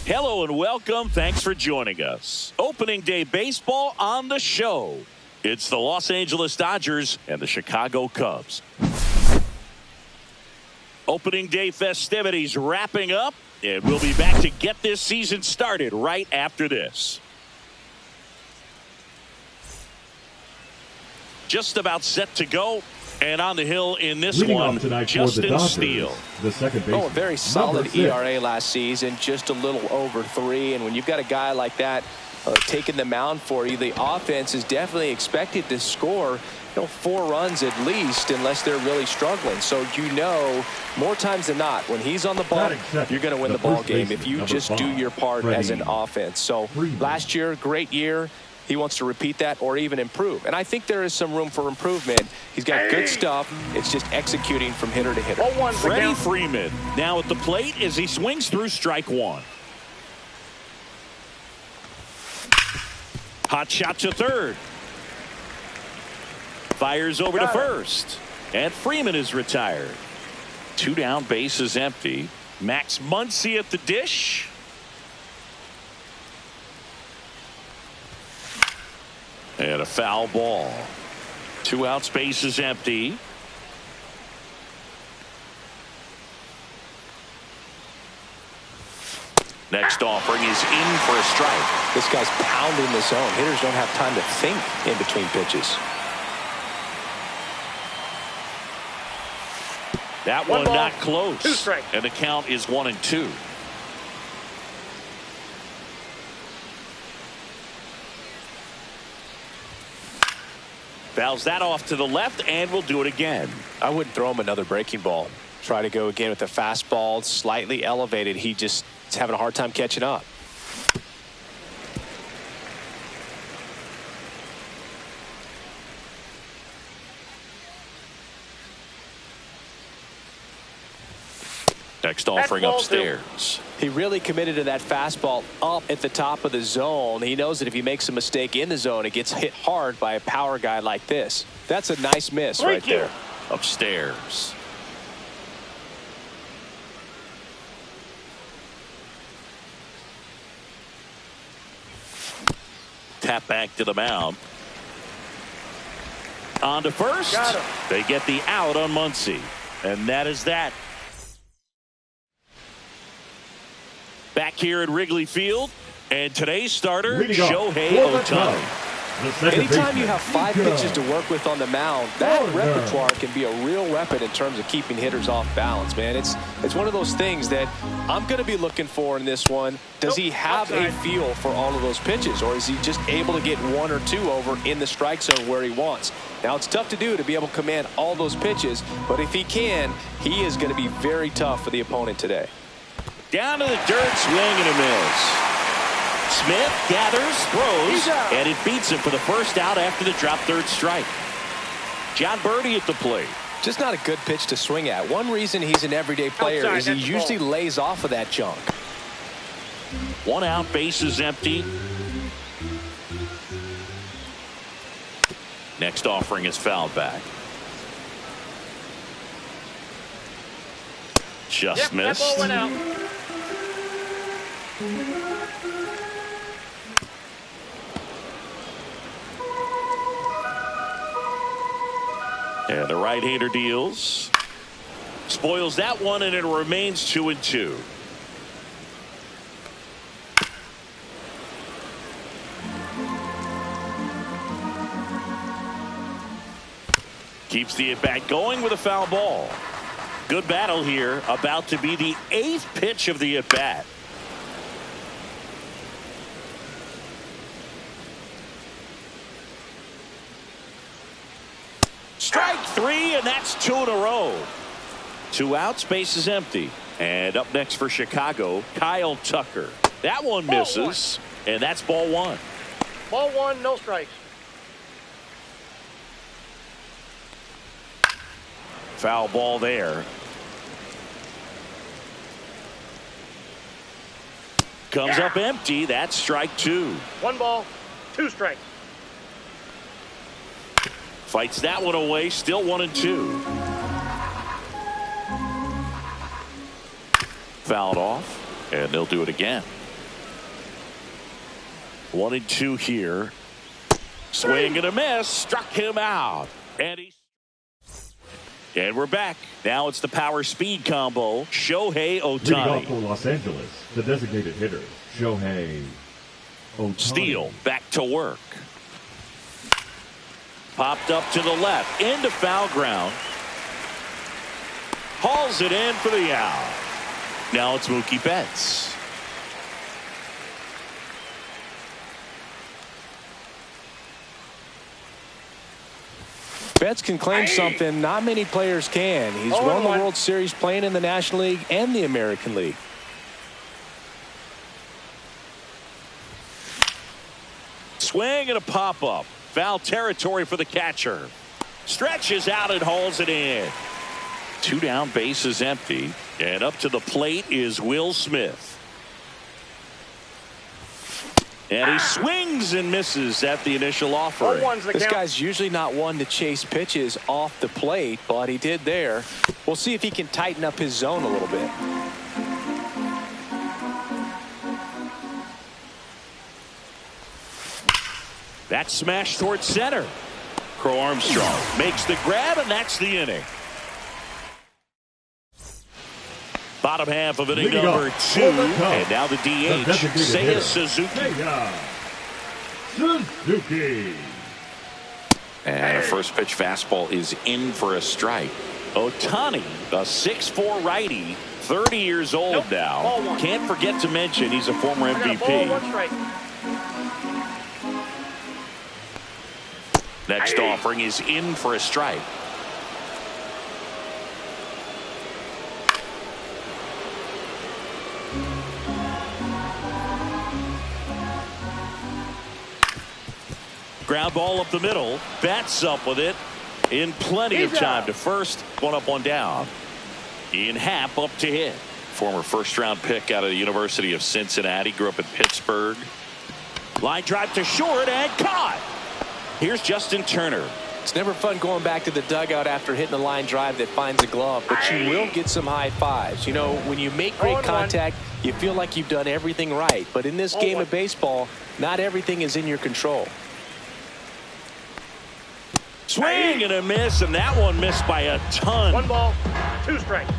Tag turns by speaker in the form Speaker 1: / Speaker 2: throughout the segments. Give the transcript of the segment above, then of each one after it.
Speaker 1: Hello and welcome. Thanks for joining us. Opening day baseball on the show. It's the Los Angeles Dodgers and the Chicago Cubs. Opening day festivities wrapping up, and we'll be back to get this season started right after this. Just about set to go. And on the hill in this one, Justin Steele.
Speaker 2: The second baseman.
Speaker 3: Oh, a very solid ERA last season, just a little over 3. And when you've got a guy like that taking the mound for you, the offense is definitely expected to score 4 runs at least, unless they're really struggling. So more times than not, when he's on the ball, you're going to win the ball game if you just do your part as an offense. So last year, great year. He wants to repeat that or even improve. And I think there is some room for improvement. He's got good stuff. It's just executing from hitter to hitter.
Speaker 1: Freddie Freeman now at the plate as he swings through strike 1. Hot shot to third. Fires over to first. And Freeman is retired. 2 down, bases empty. Max Muncy at the dish. And a foul ball. 2 outs, bases empty. Next offering is in for a strike.
Speaker 3: This guy's pounding the zone. Hitters don't have time to think in between pitches.
Speaker 1: That one not close. 2 strikes. And the count is 1-2. Fouls that off to the left, and we'll do it again.
Speaker 3: I wouldn't throw him another breaking ball. Try to go again with the fastball, slightly elevated. He just is having a hard time catching up.
Speaker 1: Next offering upstairs.
Speaker 3: He really committed to that fastball up at the top of the zone. He knows that if he makes a mistake in the zone, it gets hit hard by a power guy like this. That's a nice miss right there.
Speaker 1: Upstairs. Tap back to the mound. On to first. They get the out on Muncy. And that is that. Back here at Wrigley Field, and today's starter, Shohei Ohtani.
Speaker 3: Anytime you have 5 pitches to work with on the mound, that repertoire can be a real weapon in terms of keeping hitters off balance, man. It's one of those things that I'm going to be looking for in this one. Does he have a feel for all of those pitches, or is he just able to get 1 or 2 over in the strike zone where he wants? Now, it's tough to do to be able to command all those pitches, but if he can, he is going to be very tough for the opponent today.
Speaker 1: Down to the dirt, swing and a miss. Smith gathers, throws, and it beats him for the first out after the drop third strike. John Birdie at the plate.
Speaker 3: Just not a good pitch to swing at. One reason he's an everyday player is he usually lays off of that junk.
Speaker 1: 1 out, bases empty. Next offering is fouled back. Just missed.
Speaker 4: That ball went out.
Speaker 1: And the right-hander deals. Spoils that one, and it remains 2-2. Keeps the at-bat going with a foul ball. Good battle here. About to be the 8th pitch of the at-bat. Strike 3, and that's 2 in a row. 2 outs, bases empty. And up next for Chicago, Kyle Tucker. That one misses, and that's ball 1.
Speaker 4: Ball 1, no strikes.
Speaker 1: Foul ball there. Comes up empty. That's strike 2.
Speaker 4: 1 ball, 2 strikes.
Speaker 1: Fights that one away. Still 1-2. Fouled off, and they'll do it again. 1-2 here. Swing and a miss. Struck him out. And we're back. Now it's the power speed combo. Shohei
Speaker 2: Leading off
Speaker 1: Ohtani.
Speaker 2: for Los Angeles, the designated hitter, Shohei Ohtani.
Speaker 1: Steele back to work. Popped up to the left. Into foul ground. Hauls it in for the out. Now it's Mookie Betts.
Speaker 3: Betts can claim something not many players can. He's won the World Series playing in the National League and the American League.
Speaker 1: Swing and a pop-up. Foul territory for the catcher. Stretches out and hauls it in. 2 down, bases empty. And up to the plate is Will Smith. And he swings and misses at the initial offering.
Speaker 3: This guy's usually not one to chase pitches off the plate, but he did there. We'll see if he can tighten up his zone a little bit.
Speaker 1: That smash towards center. Crow Armstrong makes the grab, and that's the inning. Bottom half of inning number 2, and now the DH, Seiya Suzuki. And a first pitch fastball is in for a strike. Ohtani, a 6'4" righty, 30 years old now. Can't forget to mention he's a former MVP. Next offering is in for a strike. Ground ball up the middle. Betts up with it in plenty of time to first. 1 up, 1 down. Ian Happ up to hit. Former first-round pick out of the University of Cincinnati. Grew up in Pittsburgh. Line drive to short and caught. Here's Justin Turner.
Speaker 3: It's never fun going back to the dugout after hitting a line drive that finds a glove, but you will get some high fives. You know, when you make great contact, you feel like you've done everything right. But in this game of baseball, not everything is in your control.
Speaker 1: Swing and a miss, and that one missed by a ton.
Speaker 4: 1 ball, 2 strikes.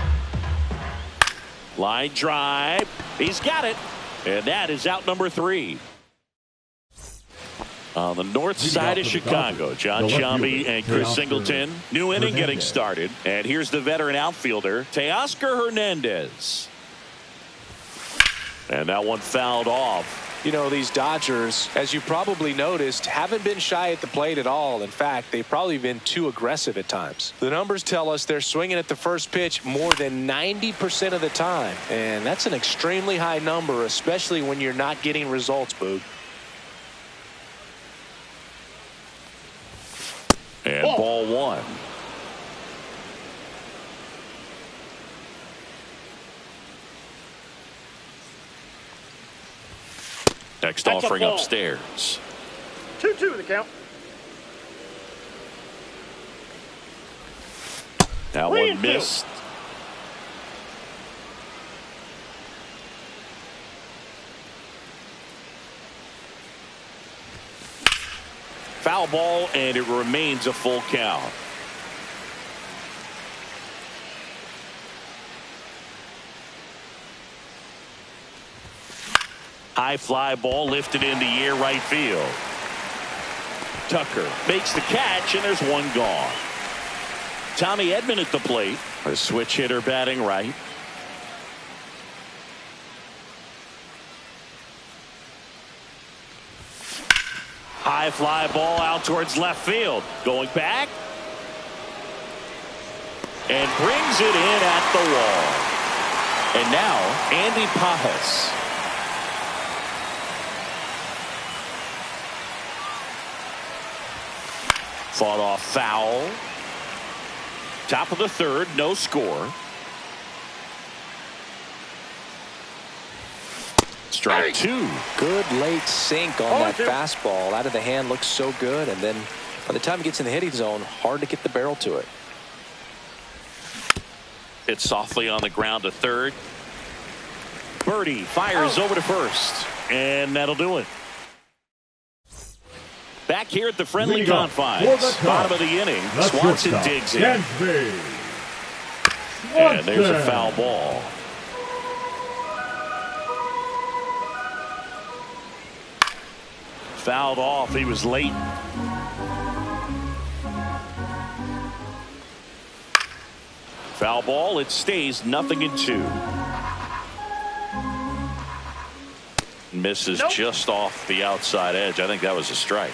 Speaker 1: Line drive. He's got it. And that is out number 3. On the north side of Chicago, John Sciambi and Chris Singleton. New inning getting started. And here's the veteran outfielder, Teoscar Hernandez. And that one fouled off.
Speaker 3: You know, these Dodgers, as you probably noticed, haven't been shy at the plate at all. In fact, they've probably been too aggressive at times. The numbers tell us they're swinging at the first pitch more than 90% of the time. And that's an extremely high number, especially when you're not getting results, Boog.
Speaker 1: And ball 1. Next offering upstairs.
Speaker 4: 2-2 the count.
Speaker 1: That one missed. Foul ball, and it remains a full count. High fly ball lifted into air right field. Tucker makes the catch, and there's one gone. Tommy Edman at the plate. A switch hitter batting right. High fly ball out towards left field. Going back. And brings it in at the wall. And now Andy Pajas. Fought off foul. Top of the 3rd, no score. Strike 2.
Speaker 3: Good late sink on that fastball. Out of the hand, looks so good. And then by the time it gets in the hitting zone, hard to get the barrel to it.
Speaker 1: Hit softly on the ground to 3rd. Birdie fires over to 1st. And that'll do it. Back here at the friendly
Speaker 2: Leading off
Speaker 1: confines.
Speaker 2: for the
Speaker 1: Bottom of the inning.
Speaker 2: The
Speaker 1: Swanson
Speaker 2: shortstop,
Speaker 1: digs in.
Speaker 2: Dansby.
Speaker 1: And there's a foul ball. Fouled off. He was late. Foul ball. It stays 0-2. Misses just off the outside edge. I think that was a strike.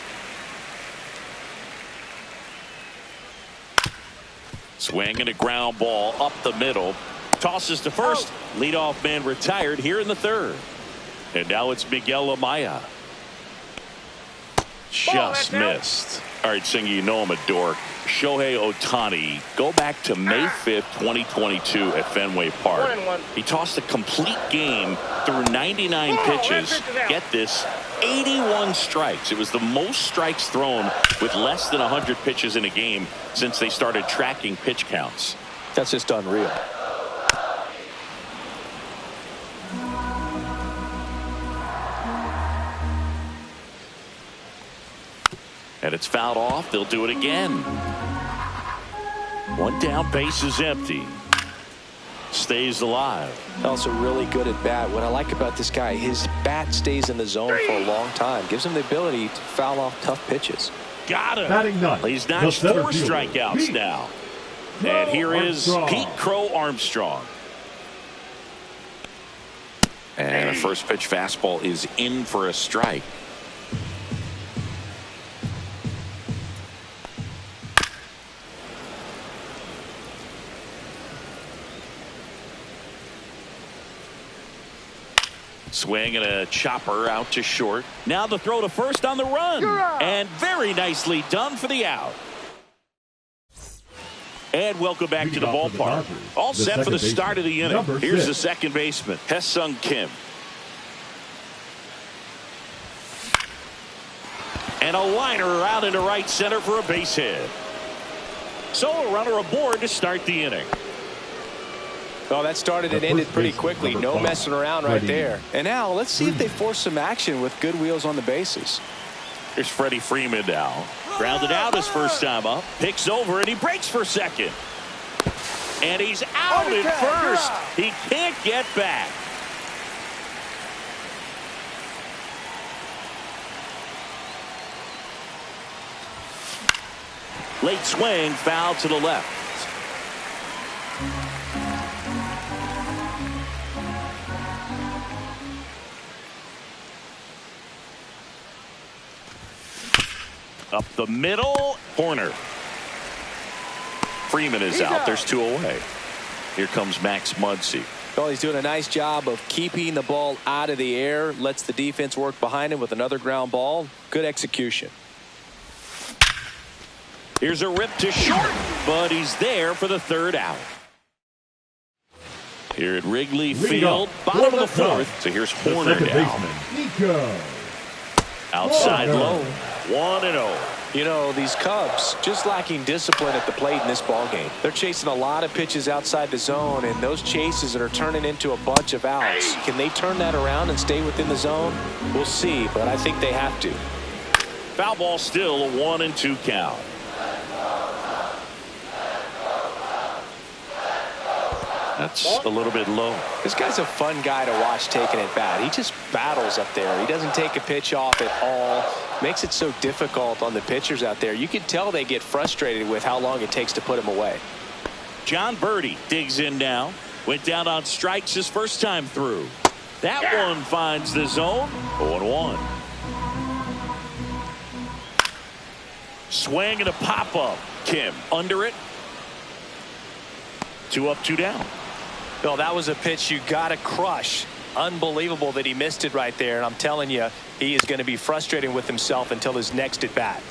Speaker 1: Swinging a ground ball up the middle. Tosses to first. Leadoff man retired here in the third. And now it's Miguel Amaya. Just missed. All right, Singer, you know I'm a dork. Shohei Ohtani, go back to May 5th, 2022 at Fenway Park.
Speaker 4: 1-1.
Speaker 1: He tossed a complete game through 99 pitches. Get this, 81 strikes. It was the most strikes thrown with less than 100 pitches in a game since they started tracking pitch counts.
Speaker 3: That's just unreal.
Speaker 1: And it's fouled off. They'll do it again. One down, base is empty. Stays alive.
Speaker 3: Also really good at bat. What I like about this guy, his bat stays in the zone for a long time. Gives him the ability to foul off tough pitches.
Speaker 1: Got him.
Speaker 2: Batting ninth,
Speaker 1: He's notched 4
Speaker 2: fielder,
Speaker 1: strikeouts
Speaker 2: Pete
Speaker 1: now. And here is
Speaker 2: Armstrong.
Speaker 1: Pete Crow Armstrong. And a first pitch fastball is in for a strike. Swing and a chopper out to short. Now the throw to first on the run. And very nicely done for the out. And welcome back to the ballpark. All set for the start of the inning. Here's the second baseman, Hae-Sung Kim. And a liner out into right center for a base hit. So a runner aboard to start the inning.
Speaker 3: Well, that started and ended pretty quickly. No messing around right there. And now let's see if they force some action with good wheels on the bases.
Speaker 1: Here's Freddie Freeman now. Grounded out his first time up. Picks over and he breaks for second. And he's out at first. He can't get back. Late swing, foul to the left. Up the middle, corner. Freeman is out. There's 2 away. Here comes Max Muncy.
Speaker 3: Well, he's doing a nice job of keeping the ball out of the air. Lets the defense work behind him with another ground ball. Good execution.
Speaker 1: Here's a rip to short, but he's there for the third out. Here at Wrigley Field, bottom of the fourth. So here's Horner now. Outside low. 1-0.
Speaker 3: You know, these Cubs just lacking discipline at the plate in this ball game. They're chasing a lot of pitches outside the zone, and those chases that are turning into a bunch of outs. Can they turn that around and stay within the zone? We'll see, but I think they have to.
Speaker 1: Foul ball still, a 1-2 count. That's a little bit low.
Speaker 3: This guy's a fun guy to watch taking at bat. He just battles up there. He doesn't take a pitch off at all. Makes it so difficult on the pitchers out there. You can tell they get frustrated with how long it takes to put him away.
Speaker 1: John Birdie digs in now. Went down on strikes his first time through. That one finds the zone. 0-1. Swing and a pop-up. Kim under it. 2 up, 2 down.
Speaker 3: Well, that was a pitch you got to crush. Unbelievable that he missed it right there. And I'm telling you, he is going to be frustrated with himself until his next at bat.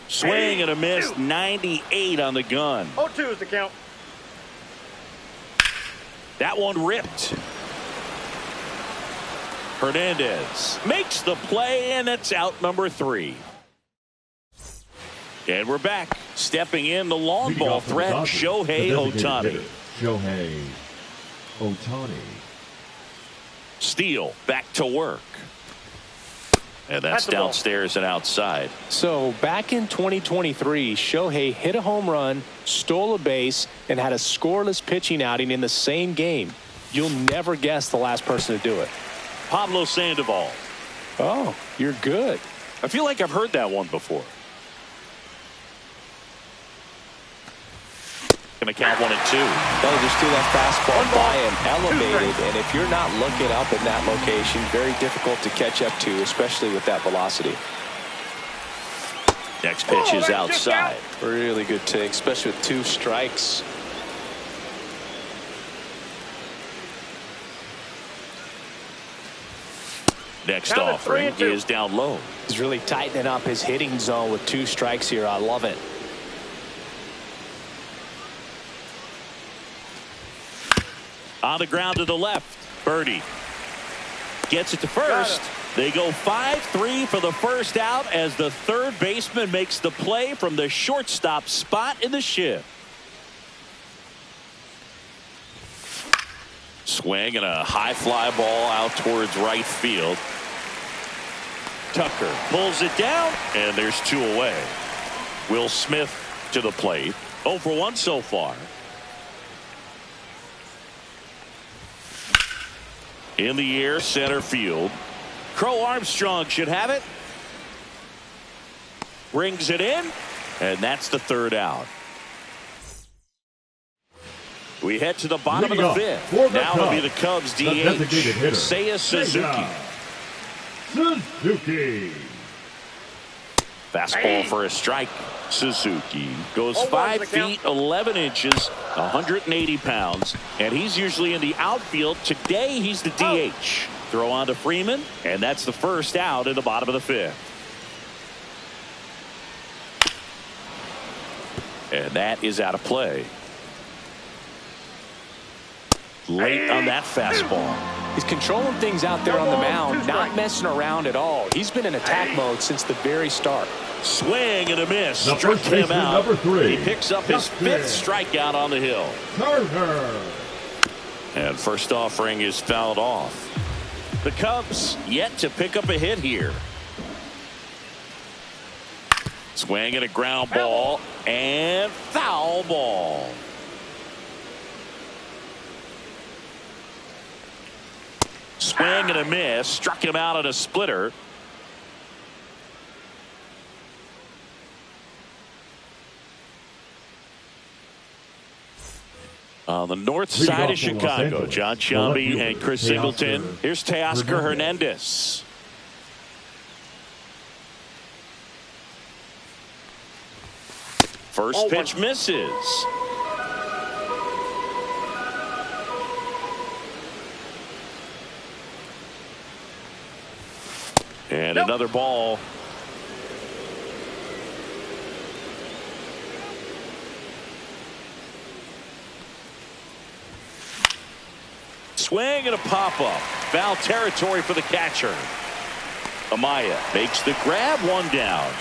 Speaker 1: Swing and a miss. 98 on the gun.
Speaker 4: 0-2 is the count.
Speaker 1: That one ripped. Hernandez makes the play, and it's out number 3. And we're back. Stepping in the long ball threat, Shohei Ohtani.
Speaker 2: Shohei Ohtani.
Speaker 1: Steele back to work. And that's
Speaker 4: That's the ball.
Speaker 1: downstairs and outside.
Speaker 3: So back in 2023, Shohei hit a home run, stole a base, and had a scoreless pitching outing in the same game. You'll never guess the last person to do it.
Speaker 1: Pablo Sandoval.
Speaker 3: Oh, you're good.
Speaker 1: I feel like I've heard that one before. Going to count 1 and 2.
Speaker 3: They'll just do that fastball by and elevated, and if you're not looking up in that location, very difficult to catch up to, especially with that velocity.
Speaker 1: Next pitch is outside.
Speaker 3: Really good take, especially with 2 strikes.
Speaker 1: Next
Speaker 4: Count it,
Speaker 1: offering
Speaker 4: 3-2.
Speaker 1: is down low.
Speaker 3: He's really tightening up his hitting zone with 2 strikes here. I love it.
Speaker 1: On the ground to the left. Birdie gets it to first. They go 5-3 for the first out as the third baseman makes the play from the shortstop spot in the shift. Swing and a high fly ball out towards right field. Tucker pulls it down, and there's 2 away. Will Smith to the plate. 0 for 1 so far. In the air, center field. Crow Armstrong should have it. Brings it in, and that's the third out. We head to the bottom of the fifth. Now it'll be the Cubs DH, Seiya Suzuki. Fastball for a strike. Suzuki goes 5 feet 11 inches, 180 pounds, and he's usually in the outfield. Today he's the DH. Throw on to Freeman, and that's the first out in the bottom of the fifth. And that is out of play. Late on that fastball.
Speaker 3: He's controlling things out there on the mound, not messing around at all. He's been in attack mode since the very start.
Speaker 1: Swing and a miss.
Speaker 2: The
Speaker 1: Struck
Speaker 2: first
Speaker 1: him
Speaker 2: baseman,
Speaker 1: out.
Speaker 2: number 3.
Speaker 1: He picks up his 5th strikeout on the hill.
Speaker 2: Turner.
Speaker 1: And first offering is fouled off. The Cubs yet to pick up a hit here. Swing and a ground ball and foul ball. Swing and a miss. Struck him out at a splitter. On the north side of Chicago, John Shelby and Chris Singleton. Here's Teoscar Hernandez. First pitch misses. And another ball. Swing and a pop-up. Foul territory for the catcher. Amaya makes the grab, 1 down.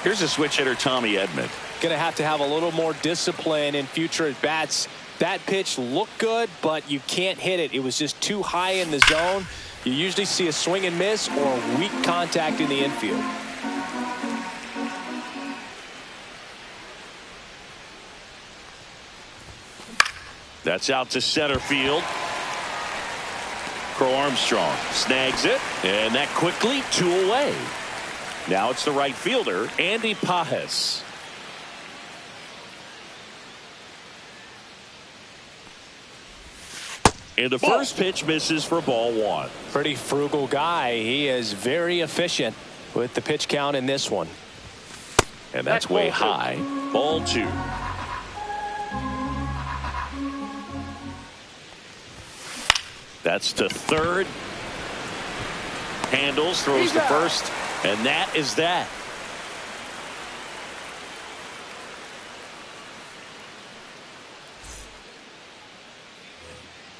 Speaker 1: Here's a switch hitter, Tommy Edman.
Speaker 3: Going to have a little more discipline in future at bats. That pitch looked good, but you can't hit it. It was just too high in the zone. You usually see a swing and miss or weak contact in the infield.
Speaker 1: That's out to center field. Crow Armstrong snags it, and that quickly 2 away. Now it's the right fielder, Andy Pajes. And the first pitch misses for ball 1.
Speaker 3: Pretty frugal guy. He is very efficient with the pitch count in this one.
Speaker 1: And that's way high. Ball 2. That's to third. Handles, throws to first, and that is that.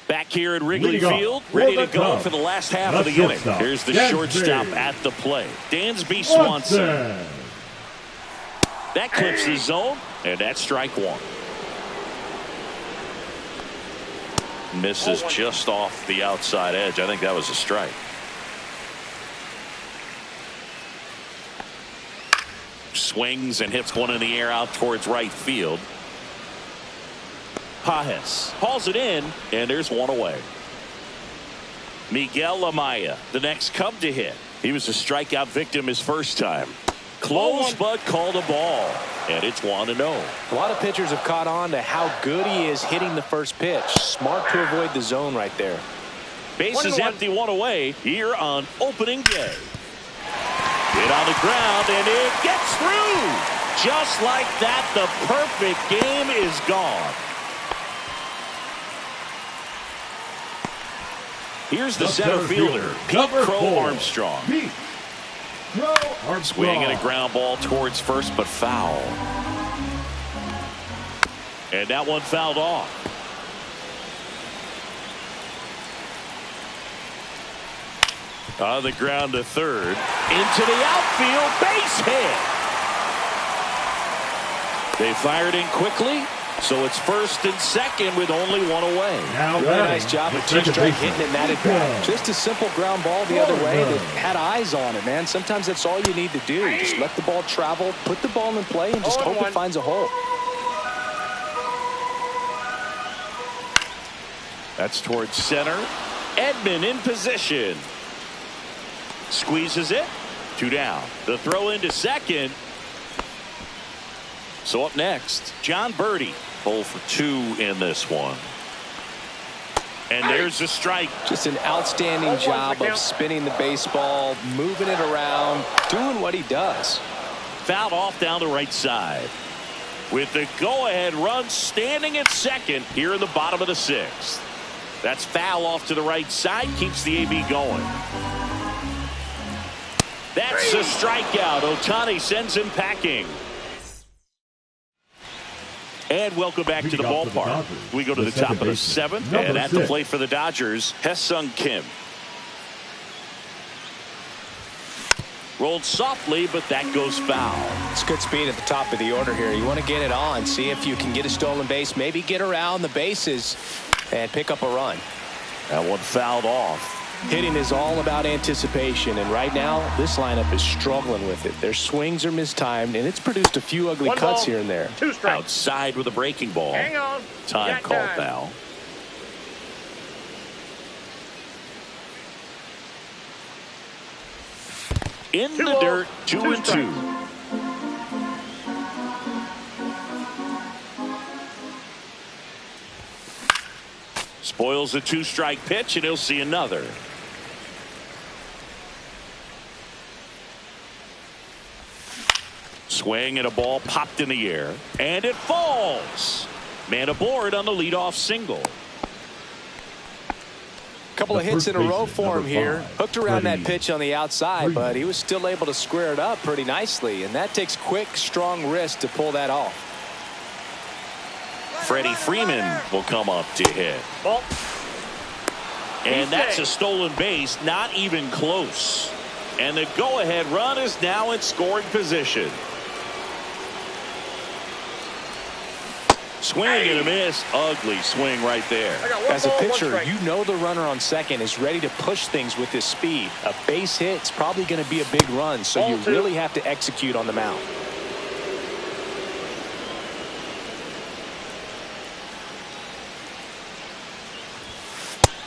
Speaker 1: Back here at Wrigley Field, ready to go for the last half of the inning. Here's the shortstop at the plate, Dansby Swanson. That clips the zone, and that's strike 1. Misses just off the outside edge. I think that was a strike. Swings and hits one in the air out towards right field. Pajes hauls it in, and there's one away. Miguel Amaya, the next Cub to hit. He was a strikeout victim his first time. Close, but called a ball, and it's 1-0.
Speaker 3: A lot of pitchers have caught on to how good he is hitting the first pitch. Smart to avoid the zone right there.
Speaker 1: Bases empty, one away here on opening day. Hit on the ground, and it gets through. Just like that, the perfect game is gone. Here's the center fielder, Pete Crow Armstrong. Swinging a ground ball towards first, but foul. And that one fouled off. On the ground to third. Into the outfield, base hit. They fired in quickly, so it's first and second with only one away.
Speaker 3: Really nice job of two-strike hitting it in that at bat. Just a simple ground ball the other way that had eyes on it, man. Sometimes that's all you need to do. Just let the ball travel, put the ball in play, and just hope it finds a hole.
Speaker 1: That's towards center. Edman in position. Squeezes it. 2 down. The throw into second. So up next, John Birdie. 0 for 2 in this one. And there's a strike.
Speaker 3: Just an outstanding job of spinning the baseball, moving it around, doing what he does.
Speaker 1: Fouled off down the right side. With the go-ahead run standing at second here in the bottom of the 6th. That's foul off to the right side. Keeps the AB going. That's a strikeout. Ohtani sends him packing. And welcome back to the ballpark. We go to the top of the 7th, and at the plate for the Dodgers, Hae-Sung Kim. Rolled softly, but that goes foul.
Speaker 3: It's good speed at the top of the order here. You want to get it on, see if you can get a stolen base, maybe get around the bases and pick up a run.
Speaker 1: That one fouled off.
Speaker 3: Hitting is all about anticipation, and right now this lineup is struggling with it. Their swings are mistimed, and it's produced a few ugly cuts here and there.
Speaker 4: 2 strikes.
Speaker 1: Outside with a breaking ball.
Speaker 4: Hang on.
Speaker 1: Time called now. In the dirt, 2-2. Spoils a 2-strike pitch, and he'll see another. Swing and a ball popped in the air, and it falls. Man aboard on the leadoff single.
Speaker 3: Couple of hits in a row for him here. Hooked around that pitch on the outside, but he was still able to square it up pretty nicely, and that takes quick, strong wrist to pull that off.
Speaker 1: Freddie Freeman will come up to hit. And that's a stolen base, not even close. And the go-ahead run is now in scoring position. Swing and a miss. Ugly swing right there.
Speaker 3: As a pitcher, you know the runner on second is ready to push things with his speed. A base hit's probably going to be a big run, so you really have to execute on the mound.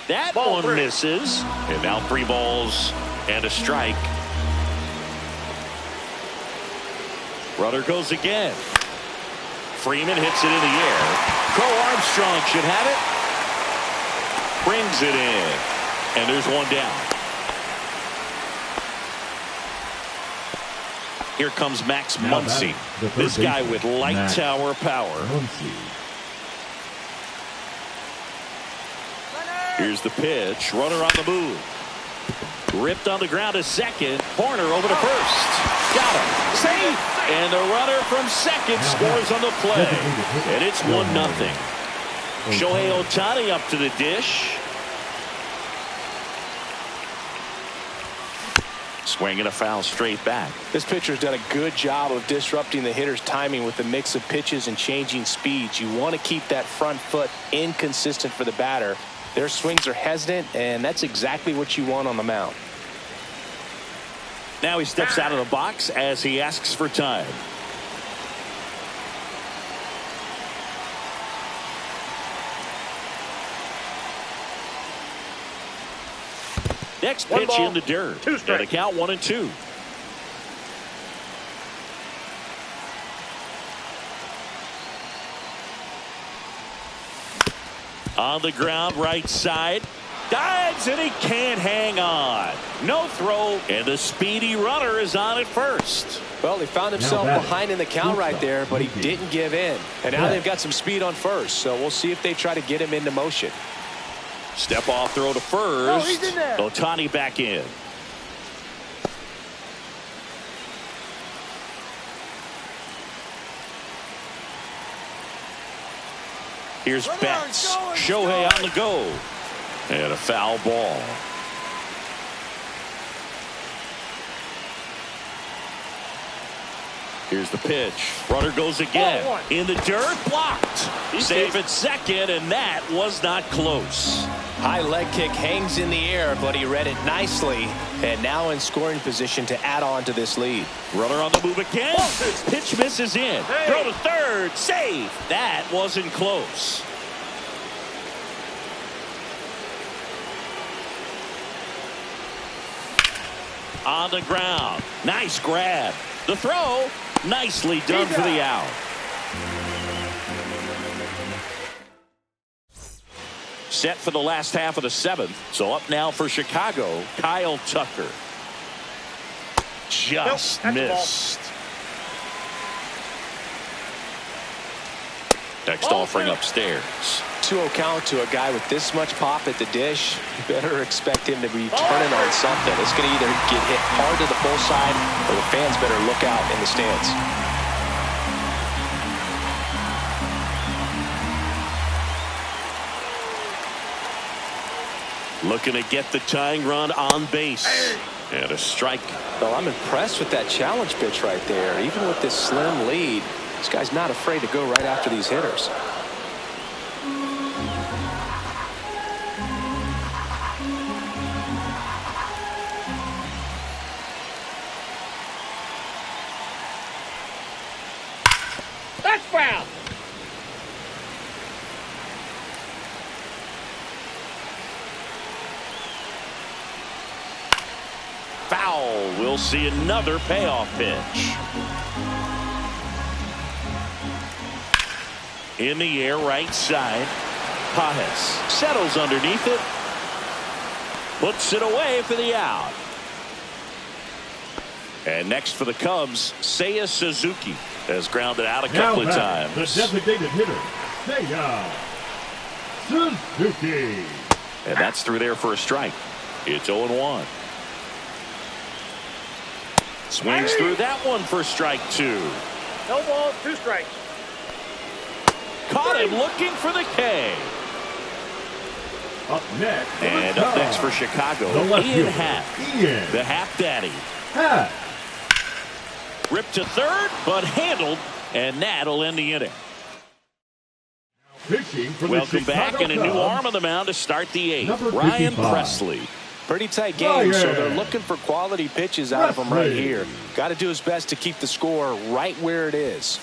Speaker 1: That one misses. And now 3 balls and a strike. Runner goes again. Freeman hits it in the air. Crow Armstrong should have it. Brings it in. And there's 1 down. Here comes Max Muncy. This guy with light tower power. Here's the pitch. Runner on the move. Ripped on the ground to second. Horner over to first. Got him. Safe. And the runner from second scores on the play. And it's 1-0. Shohei Ohtani up to the dish. Swing and a foul straight back.
Speaker 3: This pitcher's done a good job of disrupting the hitter's timing with the mix of pitches and changing speeds. You want to keep that front foot inconsistent for the batter. Their swings are hesitant, and that's exactly what you want on the mound.
Speaker 1: Now he steps out of the box as he asks for time. Next pitch in the dirt. And a count 1-2. On the ground, right side. Dives, and he can't hang on. No throw, and the speedy runner is on at first.
Speaker 3: Well, he found himself behind in the count right there, but he didn't give in. And now they've got some speed on first, so we'll see if they try to get him into motion.
Speaker 1: Step off throw to first.
Speaker 4: Oh, he's in there.
Speaker 1: Ohtani back in. Here's Betts. Shohei on the go. And a foul ball. Here's the pitch. Runner goes again. In the dirt, blocked. Safe at second, and that was not close.
Speaker 3: High leg kick hangs in the air, but he read it nicely, and now in scoring position to add on to this lead.
Speaker 1: Runner on the move again. Pitch misses in. Throw to third. Save. That wasn't close. On the ground. Nice grab. The throw. Nicely done for the out. Set for the last half of the seventh. So up now for Chicago, Kyle Tucker. Just missed. Next offering upstairs.
Speaker 3: 2-0 count to a guy with this much pop at the dish. You better expect him to be turning on something. It's going to either get hit hard to the pull side, or the fans better look out in the stands.
Speaker 1: Looking to get the tying run on base. And a strike.
Speaker 3: Well, I'm impressed with that challenge pitch right there. Even with this slim lead, this guy's not afraid to go right after these hitters.
Speaker 4: That's foul.
Speaker 1: Foul. We'll see another payoff pitch. In the air, right side. Pajes settles underneath it. Puts it away for the out. And next for the Cubs, Seiya Suzuki has grounded out a couple of times.
Speaker 2: The designated hitter, Seiya Suzuki.
Speaker 1: And that's through there for a strike. It's 0-1. Swings through that one for strike two.
Speaker 4: No balls, 2 strikes.
Speaker 1: Caught him looking for the K.
Speaker 2: Up next.
Speaker 1: And up next for Chicago, Ian Happ. The Happ Daddy. Ripped to third, but handled, and that'll end the inning. Welcome back, and a new arm on the mound to start the 8th. Ryan Presley.
Speaker 3: Pretty tight game, so they're looking for quality pitches out of him right here. Got to do his best to keep the score right where it is.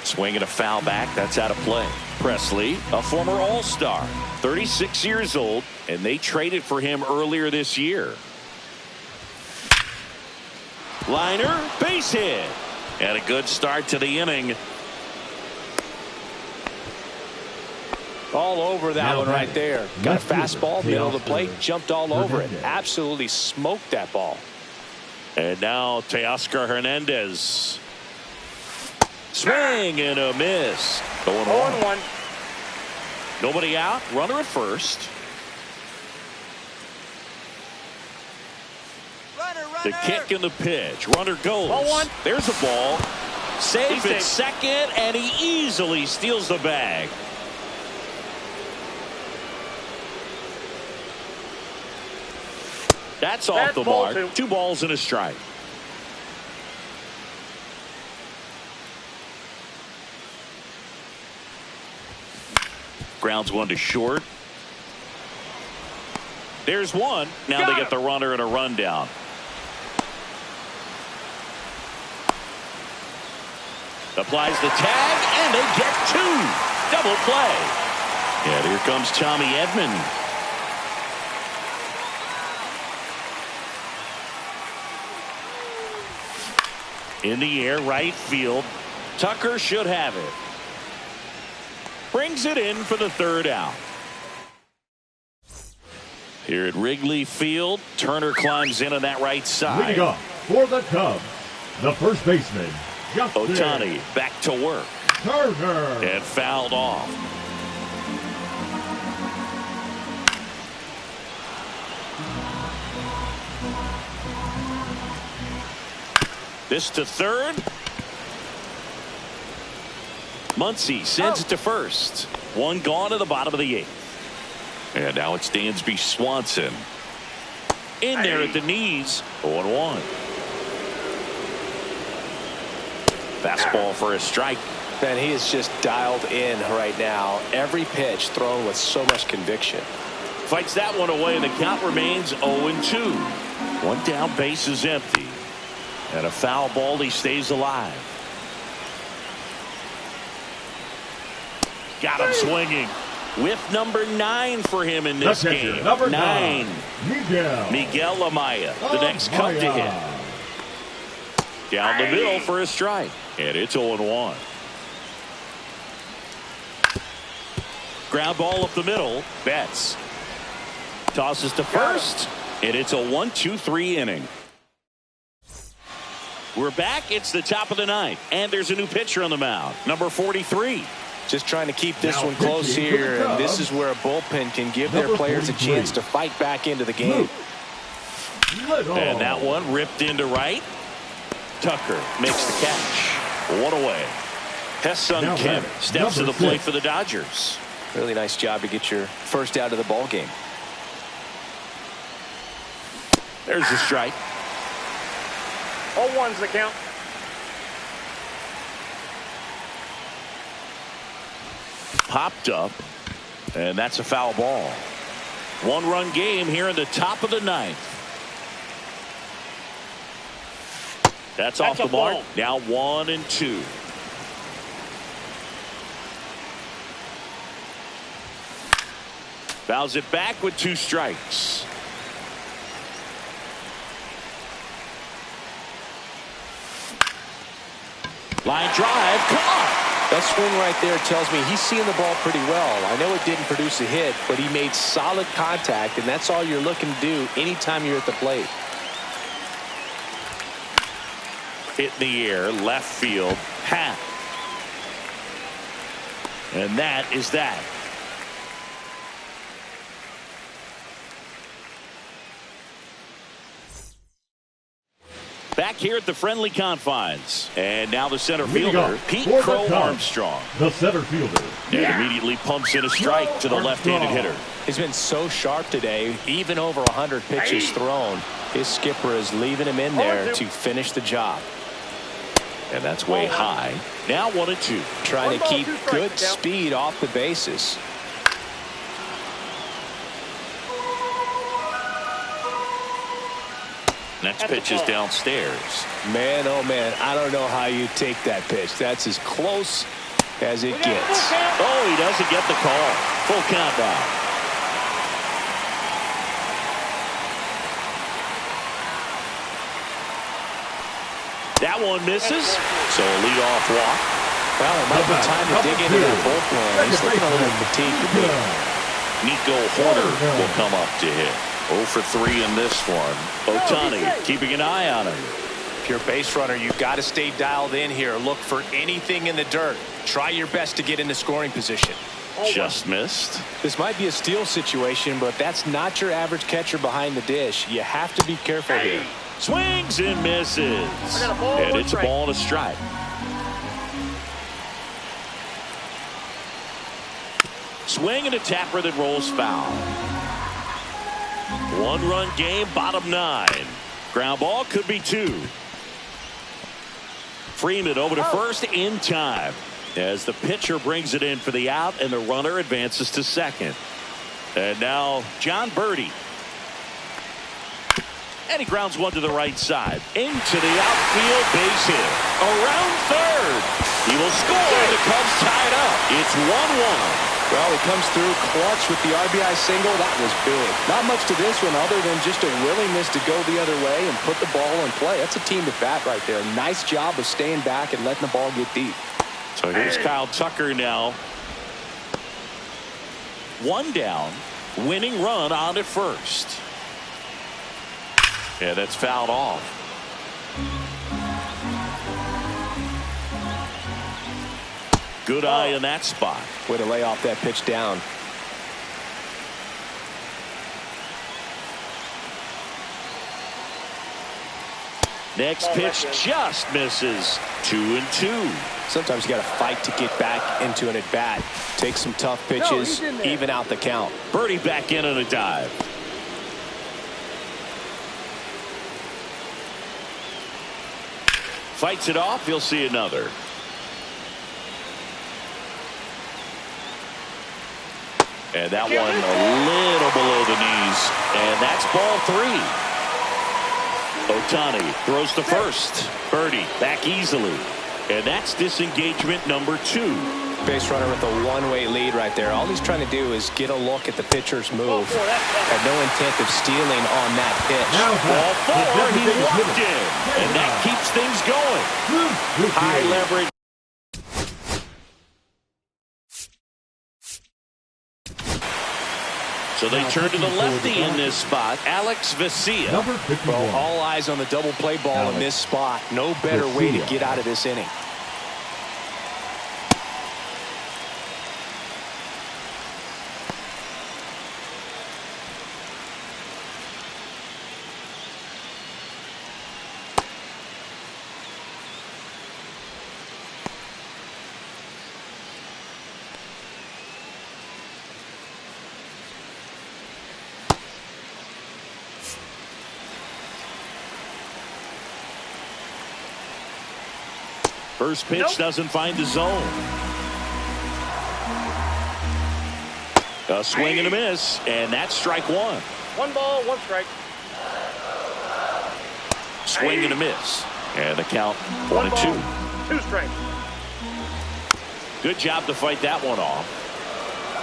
Speaker 1: Swinging a foul back. That's out of play. Presley, a former All-Star, 36 years old, and they traded for him earlier this year. Liner, base hit. And a good start to the inning.
Speaker 3: All over that one right there. Got a fastball, middle of the plate, jumped all over it. Absolutely smoked that ball.
Speaker 1: And now Teoscar Hernandez. Swing and a miss.
Speaker 4: 0-1.
Speaker 1: Nobody out. Runner at first. The kick and the pitch. Runner goes.
Speaker 4: 0-1.
Speaker 1: There's a ball. Safe at second, and he easily steals the bag. That's off the mark. 2 balls and a strike. Grounds one to short. There's one. Now they get the runner and a rundown. Applies the tag, and they get 2. Double play. And here comes Tommy Edman. In the air, right field. Tucker should have it. Brings it in for the 3rd out. Here at Wrigley Field, Turner climbs in on that right side.
Speaker 2: Leading off for the Cubs, the first baseman,
Speaker 1: Ohtani back to work.
Speaker 2: Turner.
Speaker 1: And fouled off. This to 3rd. Muncy sends it to 1st. 1 gone to the bottom of the 8th. And now it's Dansby Swanson. In there at the knees. 0-1. Fastball for a strike.
Speaker 3: Man, he is just dialed in right now. Every pitch thrown with so much conviction.
Speaker 1: Fights that one away, and the count remains 0-2. 1 down, base is empty. And a foul ball, he stays alive. Got him swinging. Whip number 9 for him in this game.
Speaker 2: Number
Speaker 1: 9.
Speaker 2: Miguel
Speaker 1: Amaya, the next Cub to hit. Down the middle for a strike. And it's 0-1. Ground ball up the middle. Betts tosses to 1st. And it's a 1-2-3 inning. We're back. It's the top of the 9th. And there's a new pitcher on the mound. Number 43.
Speaker 3: Just trying to keep this one close here, and this is where a bullpen can give their players a chance to fight back into the game.
Speaker 1: And that one ripped into right. Tucker makes the catch. 1 away. Hesung Kim steps to the plate for the Dodgers.
Speaker 3: Really nice job to get your 1st out of the ball game.
Speaker 1: There's the strike.
Speaker 4: 0-1's the count.
Speaker 1: Popped up, and that's a foul ball. 1-run game here in the top of the 9th. That's off the mark. Now 1-2. Fouls it back with 2 strikes. Line drive, caught.
Speaker 3: That swing right there tells me he's seeing the ball pretty well. I know it didn't produce a hit, but he made solid contact, and that's all you're looking to do anytime you're at the plate.
Speaker 1: Hit in the air, left field, half. And that is that. Back here at the friendly confines. And now the center fielder, Pete Crow Armstrong.
Speaker 2: The center fielder.
Speaker 1: And immediately pumps in a strike to the left-handed hitter.
Speaker 3: He's been so sharp today, even over 100 pitches thrown. His skipper is leaving him in there to finish the job.
Speaker 1: And that's way high. Now 1-2.
Speaker 3: Trying to keep good speed off the bases.
Speaker 1: Next pitch is downstairs.
Speaker 3: Man, oh man, I don't know how you take that pitch. That's as close as it gets.
Speaker 1: Oh, he doesn't get the call. Full count now. That one misses. So a leadoff walk.
Speaker 3: Well, it might be time to dig into that bullpen. He's looking a little fatigued to me.
Speaker 1: Nico Horner will come up to hit. 0 for 3 in this one. Ohtani keeping an eye on him.
Speaker 3: If you're a base runner, you've got to stay dialed in here. Look for anything in the dirt. Try your best to get into scoring position.
Speaker 1: Just missed.
Speaker 3: This might be a steal situation, but that's not your average catcher behind the dish. You have to be careful here.
Speaker 1: Swings and misses. And it's a ball and a strike. Swing and a tapper that rolls foul. One-run game, bottom 9. Ground ball could be 2. Freeman over to first in time as the pitcher brings it in for the out, and the runner advances to second. And now John Birdie. And he grounds one to the right side. Into the outfield, base hit. Around third. He will score, and the Cubs tie it up. It's 1-1.
Speaker 3: Well, he comes through clutch with the RBI single. That was big. Not much to this one other than just a willingness to go the other way and put the ball in play. That's a team at bat right there. Nice job of staying back and letting the ball get deep.
Speaker 1: So here's Kyle Tucker now. 1 down. Winning run on at first. Yeah, that's fouled off. Good eye in that spot.
Speaker 3: Way to lay off that pitch down.
Speaker 1: Next pitch just misses. 2-2.
Speaker 3: Sometimes you got to fight to get back into an at-bat. Take some tough pitches, even out the count.
Speaker 1: Birdie back in on a dive. Fights it off. He'll see another. And that one a little below the knees. And that's ball 3. Ohtani throws to first. Birdie back easily. And that's disengagement number 2.
Speaker 3: Base runner with a one-way lead right there. All he's trying to do is get a look at the pitcher's move. Had no intent of stealing on that pitch.
Speaker 1: Ball 4, he walked in. And that keeps things going. High leverage. So they turn to the lefty in this spot, Alex Vesia.
Speaker 3: Well, all eyes on the double play ball in this spot. No better way to get out of this inning.
Speaker 1: First pitch doesn't find the zone. A swing and a miss, and that's strike 1.
Speaker 4: 1 ball, 1 strike.
Speaker 1: Swing and a miss, and the count 1-2.
Speaker 4: 2 strikes.
Speaker 1: Good job to fight that one off.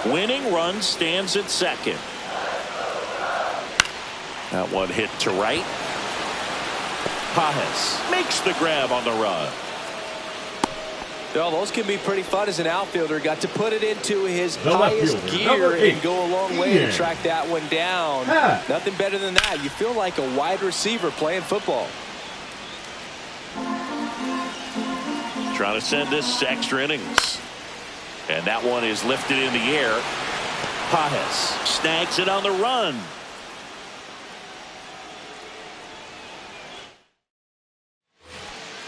Speaker 1: Winning run stands at second. That one hit to right. Pajes makes the grab on the run.
Speaker 3: Well, those can be pretty fun as an outfielder. Got to put it into his highest gear and go a long way to track that one down. Nothing better than that. You feel like a wide receiver playing football.
Speaker 1: Trying to send this to extra innings. And that one is lifted in the air. Pajes snags it on the run.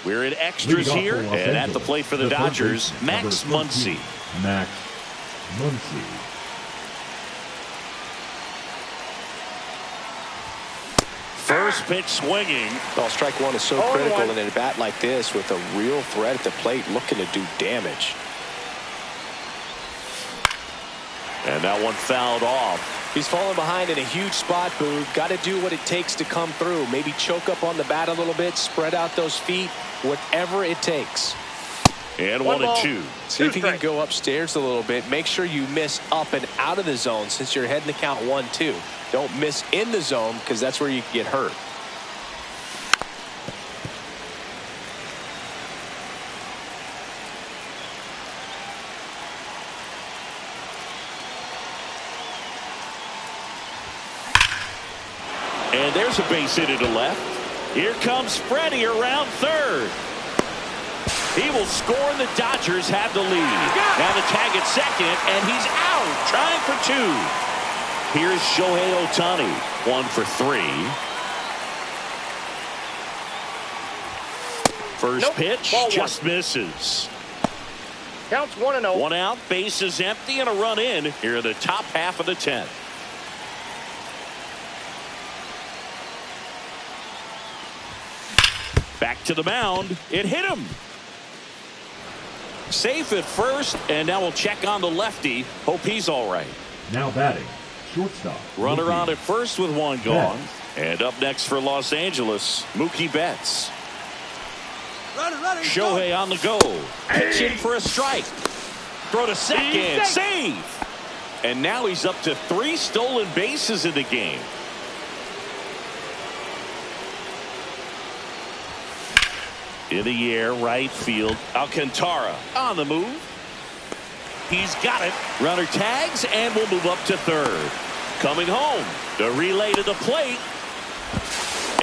Speaker 1: We're in extras here, and at the plate for the Dodgers, Max Muncy.
Speaker 2: Max Muncy.
Speaker 1: First pitch swinging.
Speaker 3: Well, strike 1 is so critical in a bat like this with a real threat at the plate looking to do damage.
Speaker 1: And that one fouled off.
Speaker 3: He's falling behind in a huge spot, Boog. Got to do what it takes to come through. Maybe choke up on the bat a little bit, spread out those feet, whatever it takes.
Speaker 1: And 1-2.
Speaker 3: See if you can go upstairs a little bit. Make sure you miss up and out of the zone since you're heading to count 1-2. Don't miss in the zone because that's where you can get hurt.
Speaker 1: And there's a base hit to left. Here comes Freddie around third. He will score, and the Dodgers have the lead. Now the tag at second, and he's out, trying for 2. Here's Shohei Ohtani, 1 for 3. First pitch just misses.
Speaker 4: Counts 1-0.
Speaker 1: 1 out, base is empty, and a run in here in the top half of the 10th. Back to the mound. It hit him. Safe at first, and now we'll check on the lefty. Hope he's all right.
Speaker 2: Now batting, shortstop.
Speaker 1: Runner on at first with one gone.
Speaker 2: Betts.
Speaker 1: And up next for Los Angeles, Mookie Betts.
Speaker 5: Runner,
Speaker 1: Shohei on the go. Pitching for a strike. Throw to second. Save. And now he's up to 3 stolen bases in the game. In the air, right field. Alcantara on the move. He's got it. Runner tags and will move up to third. Coming home. The relay to the plate.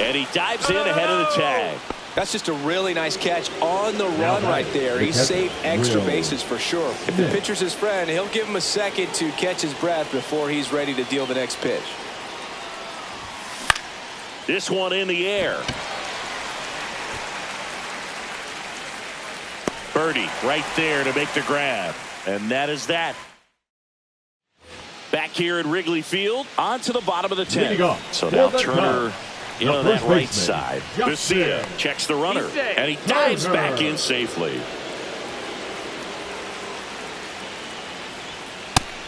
Speaker 1: And he dives in ahead of the tag.
Speaker 3: That's just a really nice catch on the run right there. He saved extra bases for sure. If the pitcher's his friend, he'll give him a second to catch his breath before he's ready to deal the next pitch.
Speaker 1: This one in the air. Birdie right there to make the grab. And that is that. Back here at Wrigley Field, on to the bottom of the 10th. So now Turner in on that right side. Garcia checks the runner, and he dives back in safely.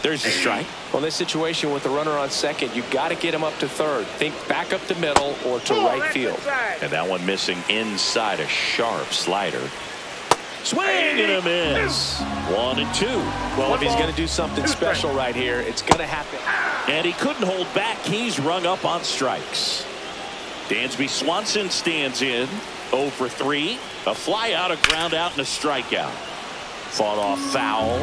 Speaker 1: There's a strike.
Speaker 3: Well, in this situation with the runner on second, you've got to get him up to third. Think back up the middle or to right field.
Speaker 1: And that one missing inside, a sharp slider. Swing and a miss. 1 and 2.
Speaker 3: Well, if he's going to do something special right here, it's going to happen.
Speaker 1: And he couldn't hold back. He's rung up on strikes. Dansby Swanson stands in. 0 for 3. A fly out, a ground out, and a strikeout. Fought off foul.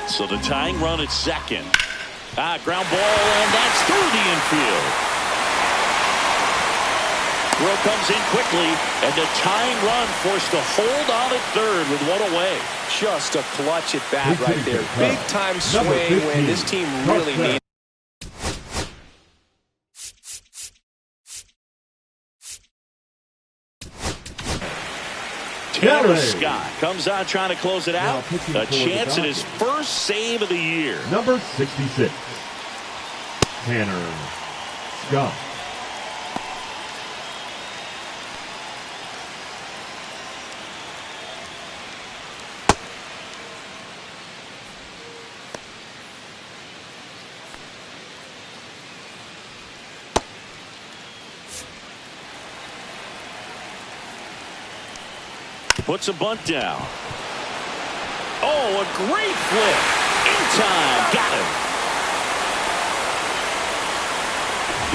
Speaker 1: So the tying run at second. Ground ball, and that's through the infield. Throw comes in quickly, and the tying run forced to hold on at third with one away.
Speaker 3: Just a clutch at bat right there. Big time swing when this team really needs.
Speaker 1: Taylor Scott comes on trying to close it out. A chance at his first save of the year.
Speaker 2: Number 66, Tanner Scott.
Speaker 1: Puts a bunt down. Oh, a great flip. In time. Got him.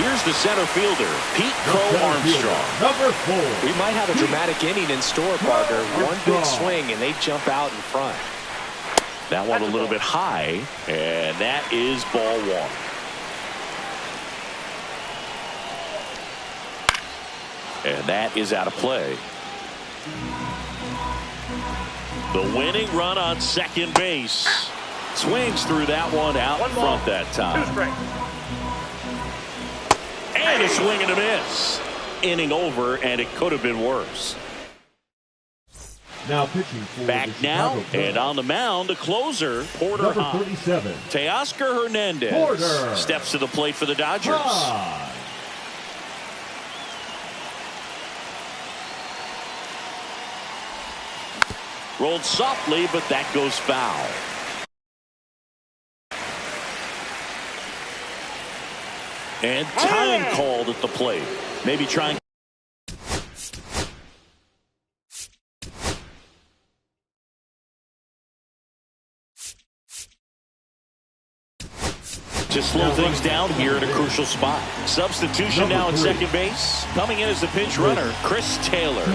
Speaker 1: Here's the center fielder, Pete Crow-Armstrong.
Speaker 2: Number 4.
Speaker 3: We might have a dramatic inning in store, partner. One big swing, and they jump out in front.
Speaker 1: That one a little bit high, and that is ball 1. And that is out of play. The winning run on second base. Swings through that one out in front that time. And a swing and a miss. Inning over, and it could have been worse.
Speaker 2: Now pitching for
Speaker 1: back now, and on the mound, a closer, Porter.
Speaker 2: Number 37.
Speaker 1: Teoscar Hernandez
Speaker 2: Porter
Speaker 1: steps to the plate for the Dodgers. Rolled softly, but that goes foul. And time called at the plate. Maybe trying. To slow things down here at a crucial spot. Substitution now at second base. Coming in as the pinch runner, Chris Taylor.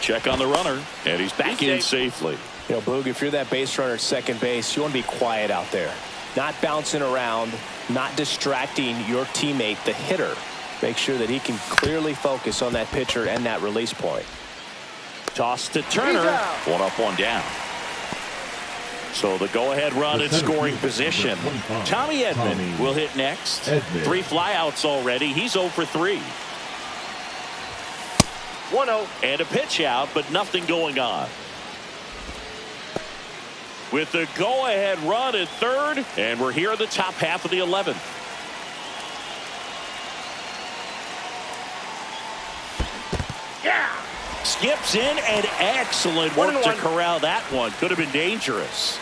Speaker 1: Check on the runner, and he's back in safely.
Speaker 3: You know, Boog, if you're that base runner at second base, you want to be quiet out there. Not bouncing around, not distracting your teammate, the hitter. Make sure that he can clearly focus on that pitcher and that release point.
Speaker 1: Toss to Turner. 1 up, 1 down. So the go-ahead run in scoring position. Tommy Edman will hit next. 3 flyouts already. He's 0 for 3.
Speaker 4: 1-0.
Speaker 1: And a pitch out, but nothing going on. With the go-ahead run at third, and we're here in the top half of the 11th.
Speaker 4: Yeah.
Speaker 1: Skips in, and excellent work to corral that one. Could have been dangerous.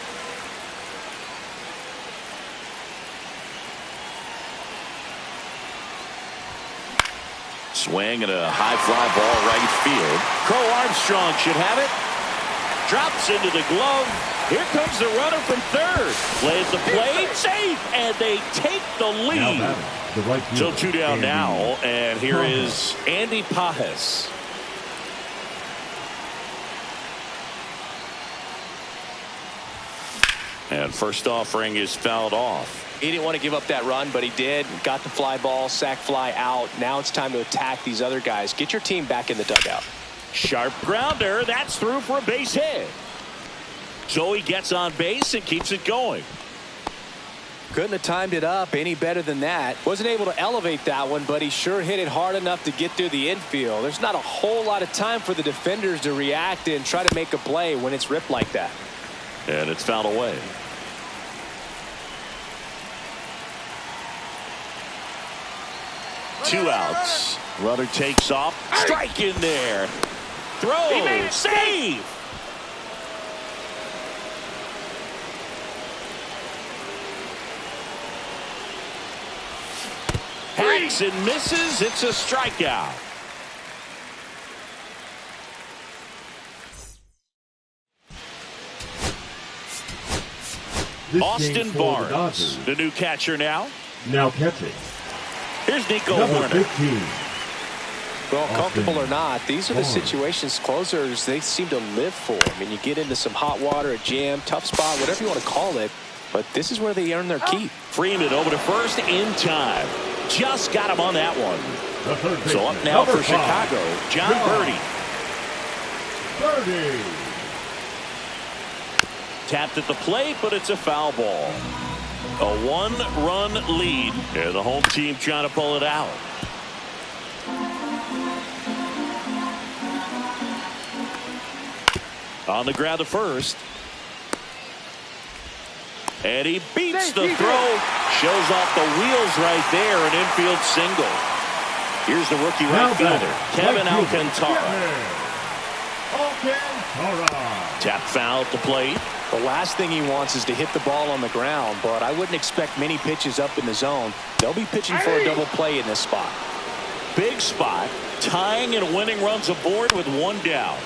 Speaker 1: Swing and a high fly ball right field. Crow Armstrong should have it. Drops into the glove. Here comes the runner from third. Plays the plate, safe, and they take the lead. So 2 down now, and here is Andy Pajes. And first offering is fouled off.
Speaker 3: He didn't want to give up that run, but he did. Got the fly ball, sac fly out. Now it's time to attack these other guys. Get your team back in the dugout.
Speaker 1: Sharp grounder. That's through for a base hit. So he gets on base and keeps it going.
Speaker 3: Couldn't have timed it up any better than that. Wasn't able to elevate that one, but he sure hit it hard enough to get through the infield. There's not a whole lot of time for the defenders to react and try to make a play when it's ripped like that.
Speaker 1: And it's fouled away. Two outs. Runner takes off. Strike in there. Throw. Save. Hacks and misses. It's a strikeout. Austin Barnes, the new catcher now.
Speaker 2: Now catching.
Speaker 1: Here's Nico
Speaker 2: Number
Speaker 1: Warner.
Speaker 2: 15.
Speaker 3: Well, comfortable or not, these are the situations closers they seem to live for. I mean, you get into some hot water, a jam, tough spot, whatever you want to call it, but this is where they earn their keep.
Speaker 1: Freeman over to first in time. Just got him on that one. So up now
Speaker 2: Number
Speaker 1: for Chicago, John Birdie. Tapped at the plate, but it's a foul ball. A one-run lead, and the home team trying to pull it out. On the ground to first. And he beats the throw. Shows off the wheels right there. An infield single. Here's the rookie right fielder, Kevin Alcantara. Tap foul at the plate.
Speaker 3: The last thing he wants is to hit the ball on the ground, but I wouldn't expect many pitches up in the zone. They'll be pitching for a double play in this spot.
Speaker 1: Big spot. Tying and winning runs aboard with one down.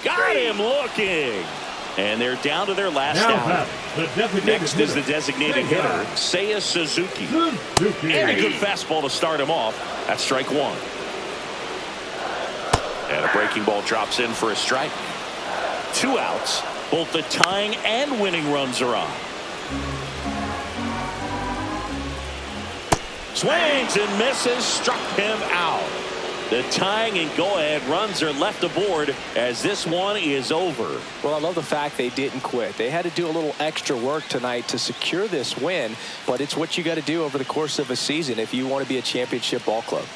Speaker 1: Got him looking. And they're down to their last out. Next is the designated hitter, Seiya Suzuki. And a good fastball to start him off. That's strike one. And a breaking ball drops in for a strike. Two outs. Both the tying and winning runs are on. Swings and misses. Struck him out. The tying and go-ahead runs are left aboard as this one is over.
Speaker 3: Well, I love the fact they didn't quit. They had to do a little extra work tonight to secure this win, but it's what you got to do over the course of a season if you want to be a championship ball club.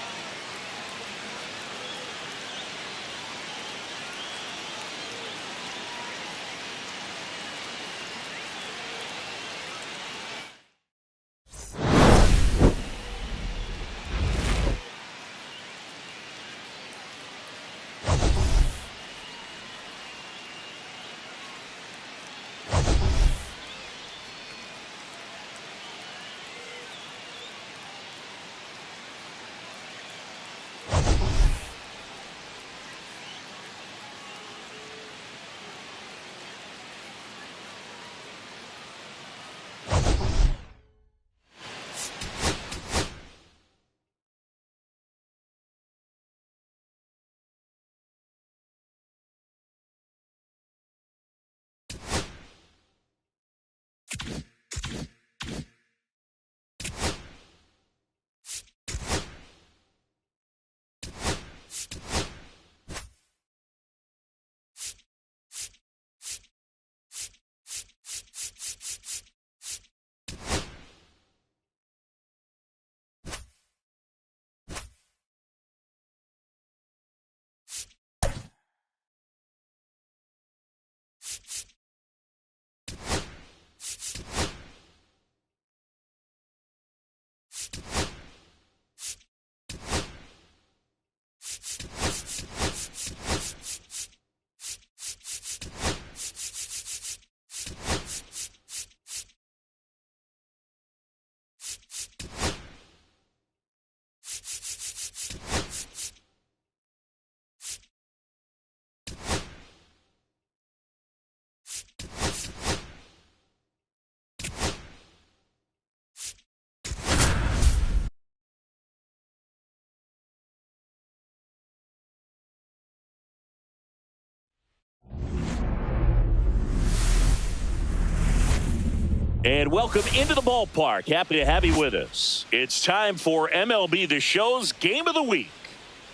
Speaker 1: And welcome into the ballpark. Happy to have you with us. It's time for MLB The Show's Game of the Week.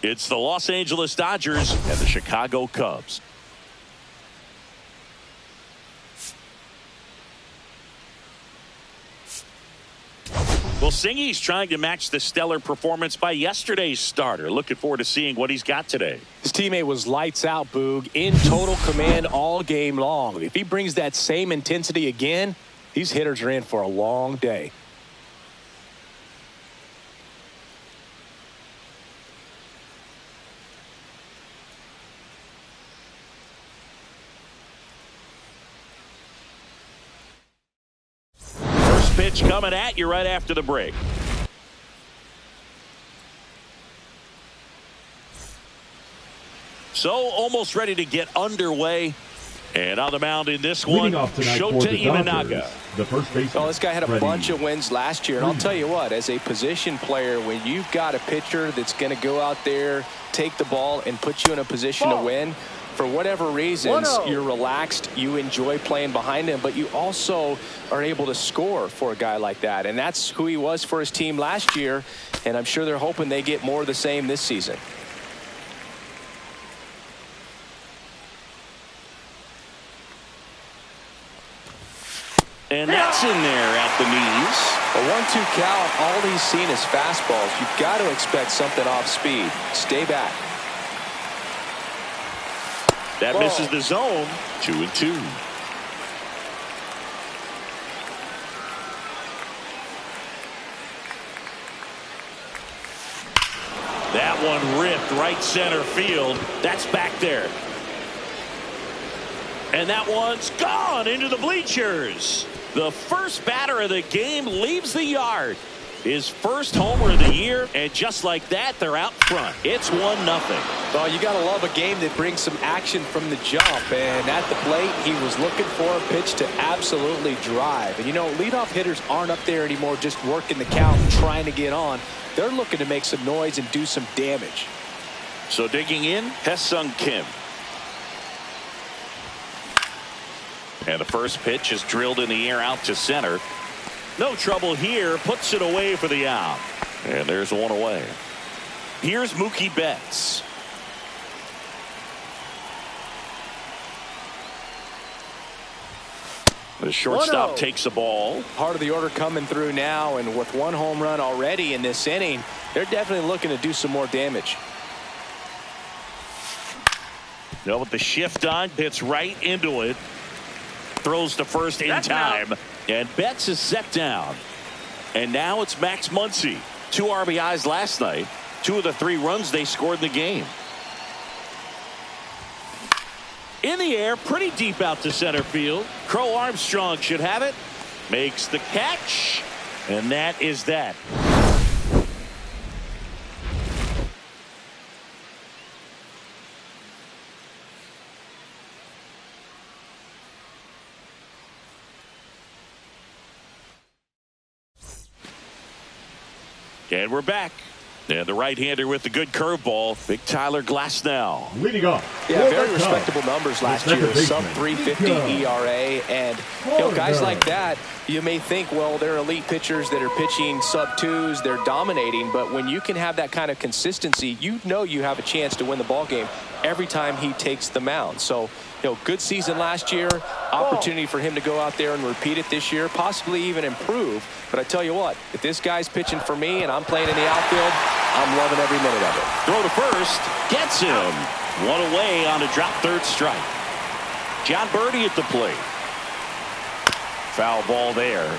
Speaker 1: It's the Los Angeles Dodgers and the Chicago Cubs. Well, Singy's trying to match the stellar performance by yesterday's starter. Looking forward to seeing what he's got today.
Speaker 3: His teammate was lights out, Boog, in total command all game long. If he brings that same intensity again, these hitters are in for a long day.
Speaker 1: First pitch coming at you right after the break. So almost ready to get underway. And on the mound in this one, Shota Imanaga.
Speaker 2: The first baseman.
Speaker 3: Well, this guy had a bunch of wins last year, and I'll tell you what, as a position player, when you've got a pitcher that's going to go out there, take the ball, and put you in a position to win, for whatever reasons, you're relaxed, you enjoy playing behind him, but you also are able to score for a guy like that. And that's who he was for his team last year, and I'm sure they're hoping they get more of the same this season.
Speaker 1: And that's in there at the knees.
Speaker 3: A 1-2 count, all he's seen is fastballs. You've got to expect something off speed. Stay back.
Speaker 1: That misses the zone. 2-2. That one ripped right center field. That's back there. And that one's gone into the bleachers. The first batter of the game leaves the yard. His first homer of the year, and just like that, they're out front. It's 1-0.
Speaker 3: Well, you got to love a game that brings some action from the jump. And at the plate, he was looking for a pitch to absolutely drive. And, you know, leadoff hitters aren't up there anymore just working the count and trying to get on. They're looking to make some noise and do some damage.
Speaker 1: So digging in, Hesung Kim. And the first pitch is drilled in the air out to center. No trouble here. Puts it away for the out. And there's one away. Here's Mookie Betts. The shortstop takes the ball.
Speaker 3: Part of the order coming through now, and with one home run already in this inning, they're definitely looking to do some more damage.
Speaker 1: No, with the shift on, hits right into it. Throws to first in time, and Betts is set down. And now it's Max Muncy. 2 RBIs last night. 2 of the 3 runs they scored in the game. In the air, pretty deep out to center field. Crow Armstrong should have it. Makes the catch, and that is that. And we're back. And the right-hander with the good curveball, big Tyler Glasnow.
Speaker 2: Leading off.
Speaker 3: Yeah, very respectable numbers last year. Sub 350 ERA. And, you know, guys like that, you may think, well, they're elite pitchers that are pitching sub 2s. They're dominating. But when you can have that kind of consistency, you know you have a chance to win the ball game every time he takes the mound. So, you know, good season last year. Opportunity for him to go out there and repeat it this year, possibly even improve. But I tell you what, if this guy's pitching for me and I'm playing in the outfield, I'm loving every minute of it.
Speaker 1: Throw to first. Gets him. One away on a drop third strike. John Birdie at the plate. Foul ball there.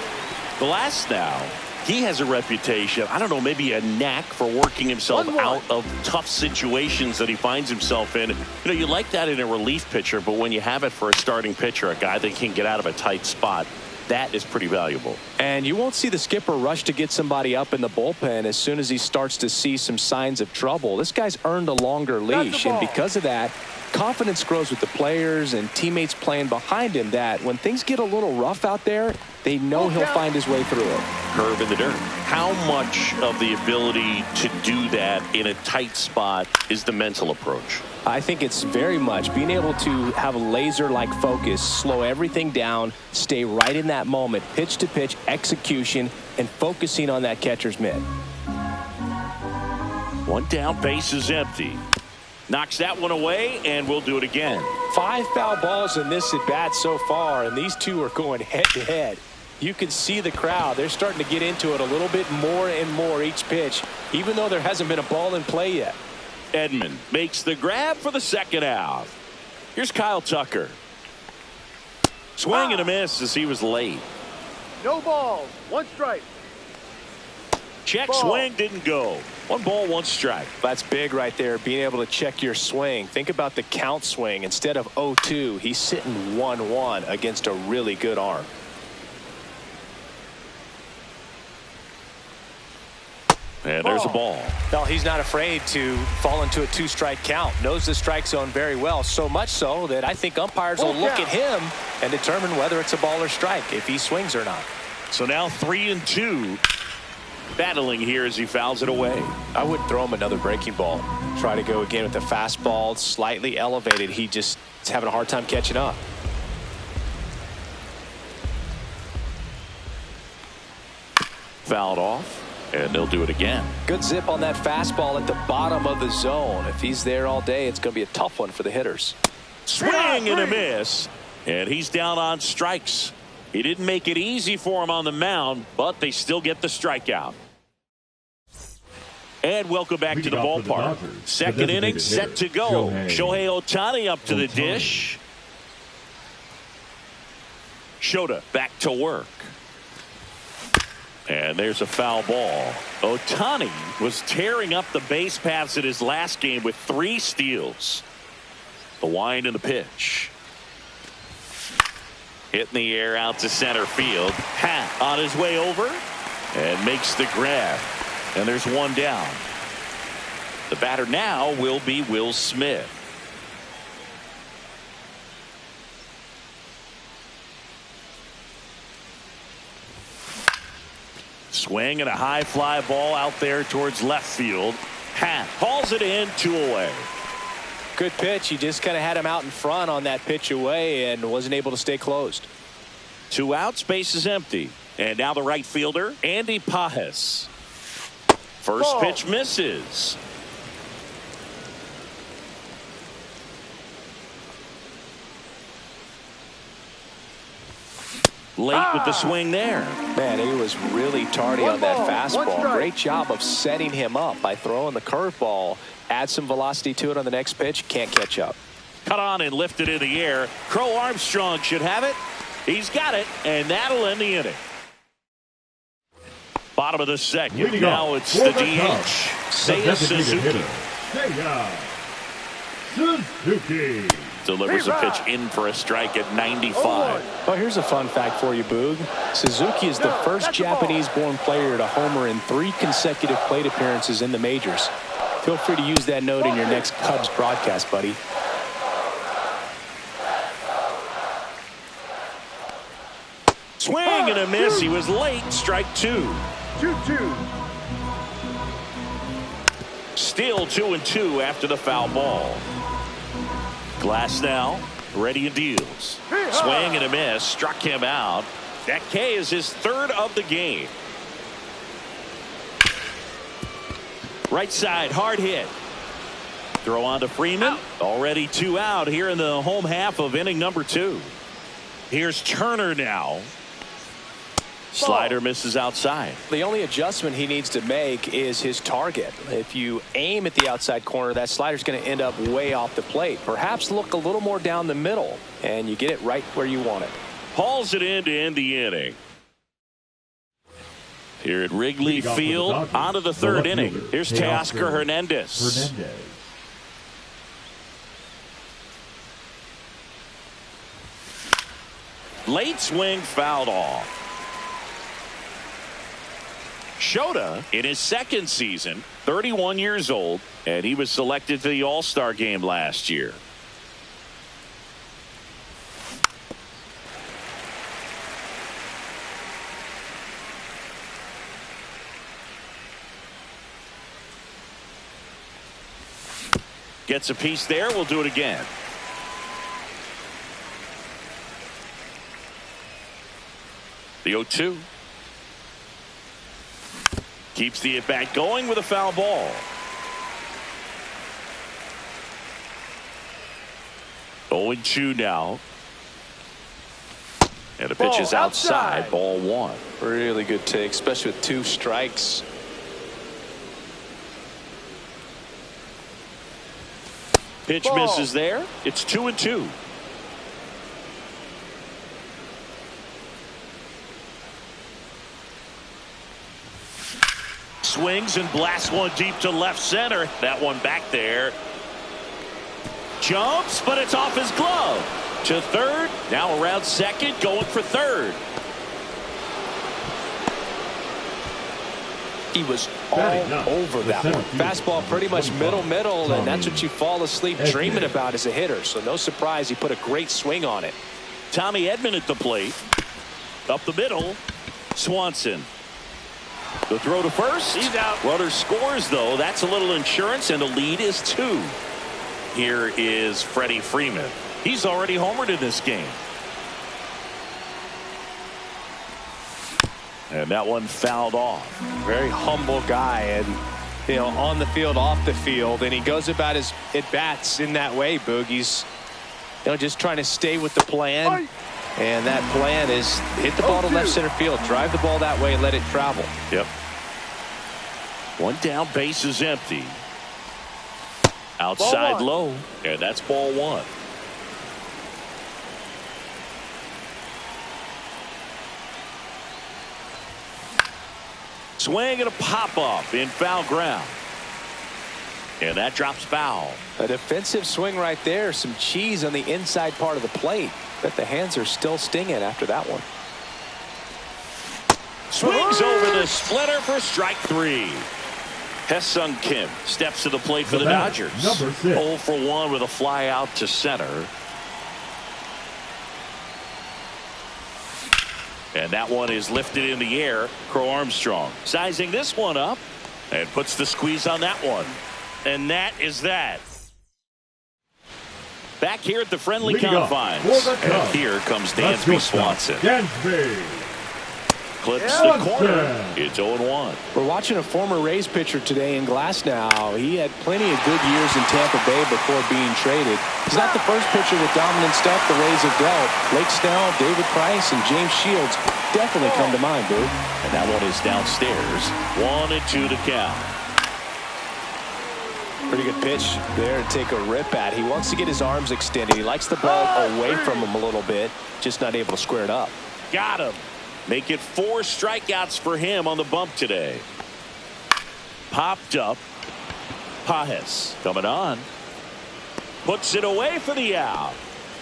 Speaker 1: Glasnow, he has a reputation, I don't know, maybe a knack for working himself out of tough situations that he finds himself in. You know, you like that in a relief pitcher, but when you have it for a starting pitcher, a guy that can get out of a tight spot, that is pretty valuable.
Speaker 3: And you won't see the skipper rush to get somebody up in the bullpen as soon as he starts to see some signs of trouble. This guy's earned a longer leash, and because of that, Confidence grows with the players and teammates playing behind him that when things get a little rough out there, they know he'll find his way through it.
Speaker 1: Curve in the dirt. How much of the ability to do that in a tight spot is the mental approach?
Speaker 3: I think it's very much being able to have a laser-like focus, slow everything down, stay right in that moment, pitch to pitch execution, and focusing on that catcher's mitt.
Speaker 1: One down, base is empty. Knocks that one away, and we'll do it again.
Speaker 3: 5 foul balls in this at-bat so far, and these two are going head-to-head. You can see the crowd. They're starting to get into it a little bit more and more each pitch, even though there hasn't been a ball in play yet.
Speaker 1: Edman makes the grab for the second out. Here's Kyle Tucker. Swing and a miss as he was late.
Speaker 4: No balls. 1 strike.
Speaker 1: Check
Speaker 4: Ball.
Speaker 1: swing didn't go. 1 ball, 1 strike.
Speaker 3: That's big right there, being able to check your swing. Think about the count swing. Instead of 0-2, he's sitting 1-1 against a really good arm.
Speaker 1: And there's a ball.
Speaker 3: No, he's not afraid to fall into a 2-strike count. Knows the strike zone very well, so much so that I think umpires will look at him and determine whether it's a ball or strike, if he swings or not.
Speaker 1: So now 3-2. Battling here as he fouls it away.
Speaker 3: I would throw him another breaking ball. Try to go again with the fastball, slightly elevated. He just is having a hard time catching up.
Speaker 1: Fouled off. And they'll do it again.
Speaker 3: Good zip on that fastball at the bottom of the zone. If he's there all day, it's going to be a tough one for the hitters.
Speaker 1: Swing and a miss. And he's down on strikes. He didn't make it easy for him on the mound, but they still get the strikeout. And welcome back to the ballpark. Second inning set to go. Shohei Ohtani up to the dish. Shota back to work. And there's a foul ball. Ohtani was tearing up the base paths in his last game with 3 steals. The wind and the pitch. Hit in the air out to center field. Pat on his way over and makes the grab. And there's 1 down. The batter now will be Will Smith. Swing and a high fly ball out there towards left field. Pat hauls it in, 2 away.
Speaker 3: Good pitch. He just kind of had him out in front on that pitch away and wasn't able to stay closed.
Speaker 1: 2 outs, base is empty. And now the right fielder, Andy Pajes. First pitch misses. Late with the swing there.
Speaker 3: Man, he was really tardy on that fastball. Great job of setting him up by throwing the curveball. Add some velocity to it on the next pitch. Can't catch up.
Speaker 1: Cut on and lifted in the air. Crow Armstrong should have it. He's got it, and that'll end the inning. Bottom of the second. Now it's the DH. Seiya Suzuki.
Speaker 2: Suzuki.
Speaker 1: Delivers a pitch in for a strike at 95.
Speaker 3: Well, here's a fun fact for you, Boog. Suzuki is the first Japanese-born player to homer in 3 consecutive plate appearances in the majors. Feel free to use that note in your next Cubs broadcast, buddy.
Speaker 1: Swing and a miss. He was late. Strike 2.
Speaker 4: 2-2.
Speaker 1: Still 2-2 after the foul ball. Glass now, ready and deals. Swing and a miss, struck him out. That K is his 3rd of the game. Right side, hard hit. Throw on to Freeman. Already 2 out here in the home half of inning number 2. Here's Turner now. Slider misses outside.
Speaker 3: The only adjustment he needs to make is his target. If you aim at the outside corner, that slider's going to end up way off the plate. Perhaps look a little more down the middle, and you get it right where you want it.
Speaker 1: Hauls it in to end the inning. Here at Wrigley Field, on to the 3rd inning. Here's Teoscar Hernandez. Late swing fouled off. Shota in his 2nd season, 31 years old, and he was selected to the All-Star game last year. Gets a piece there. We'll do it again. The 0-2. Keeps the at-bat going with a foul ball. 0-2 now. And the pitch is outside. Ball 1.
Speaker 3: Really good take, especially with 2 strikes.
Speaker 1: Pitch misses there. It's 2-2. Swings and blasts one deep to left center. That one back there. Jumps, but it's off his glove. To third. Now around second, going for third.
Speaker 3: He was all over that one. Fastball pretty much middle, and that's what you fall asleep dreaming about as a hitter. So no surprise he put a great swing on it.
Speaker 1: Tommy Edman at the plate. Up the middle. Swanson. The throw to first.
Speaker 4: He's out.
Speaker 1: Runner scores, though. That's a little insurance, and the lead is 2. Here is Freddie Freeman. He's already homered in this game. And that one fouled off.
Speaker 3: Very humble guy, and you know, on the field, off the field, and he goes about his at-bats in that way, Boogie's, you know, just trying to stay with the plan. And that plan is hit the ball to left center field, drive the ball that way, and let it travel.
Speaker 1: Yep. One down, base is empty. Outside low, and that's ball 1. Swing and a pop-up in foul ground. And that drops foul.
Speaker 3: A defensive swing right there. Some cheese on the inside part of the plate. But the hands are still stinging after that one.
Speaker 1: Swings over the splitter for strike 3. Hesung Kim steps to the plate for the Dodgers.
Speaker 2: Number 6.
Speaker 1: 0 for 1 with a fly out to center. And that one is lifted in the air. Crow Armstrong sizing this one up and puts the squeeze on that one. And that is that. Back here at the friendly confines. And here comes Dansby Swanson.
Speaker 2: Dansby.
Speaker 1: Clips the corner. It's 0-1.
Speaker 3: We're watching a former Rays pitcher today in Glasnow. He had plenty of good years in Tampa Bay before being traded. He's not the first pitcher with dominant stuff the Rays have dealt. Blake Snell, David Price, and James Shields definitely come to mind, Boo.
Speaker 1: And that one is downstairs. 1-2 to count.
Speaker 3: Pretty good pitch there to take a rip at. He wants to get his arms extended. He likes the ball away from him a little bit, just not able to square it up.
Speaker 1: Got him. Make it 4 strikeouts for him on the bump today. Popped up. Pajes coming on. Puts it away for the out.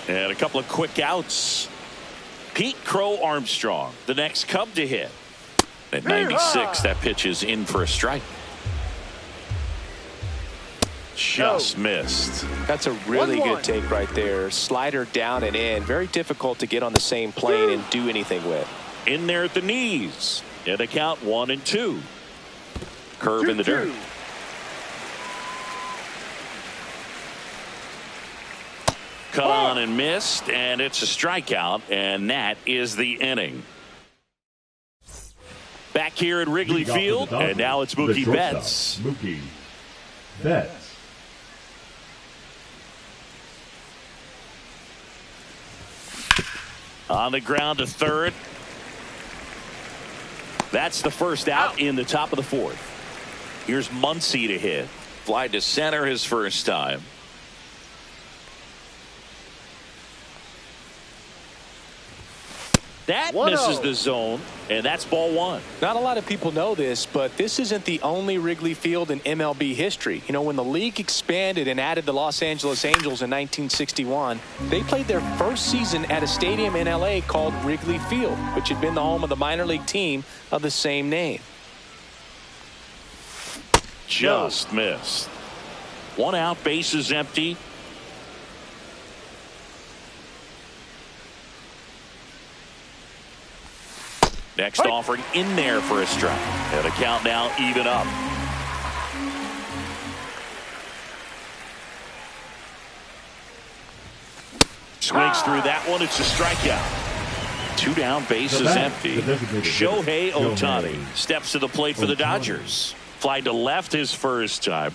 Speaker 1: And a couple of quick outs. Pete Crow Armstrong, the next Cub to hit. At 96, that pitch is in for a strike. Just missed.
Speaker 3: That's a really good take right there. Slider down and in. Very difficult to get on the same plane and do anything with.
Speaker 1: In there at the knees. And a count 1-2. Curve in the dirt. Cut on and missed, and it's a strikeout, and that is the inning. Back here at Wrigley Field, and now it's Mookie Betts.
Speaker 2: Mookie Betts.
Speaker 1: On the ground to third. That's the first out in the top of the 4th. Here's Muncy to hit. Fly to center his first time. That misses the zone, and that's ball 1.
Speaker 3: Not a lot of people know this, but this isn't the only Wrigley Field in MLB history. You know, when the league expanded and added the Los Angeles Angels in 1961, they played their first season at a stadium in L.A. called Wrigley Field, which had been the home of the minor league team of the same name.
Speaker 1: Just missed. 1 out, bases empty. Next offering in there for a strike. And the count now even up. Swings through that one. It's a strikeout. 2 down, bases empty. Shohei Ohtani steps to the plate for the Dodgers. Fly to left his first time.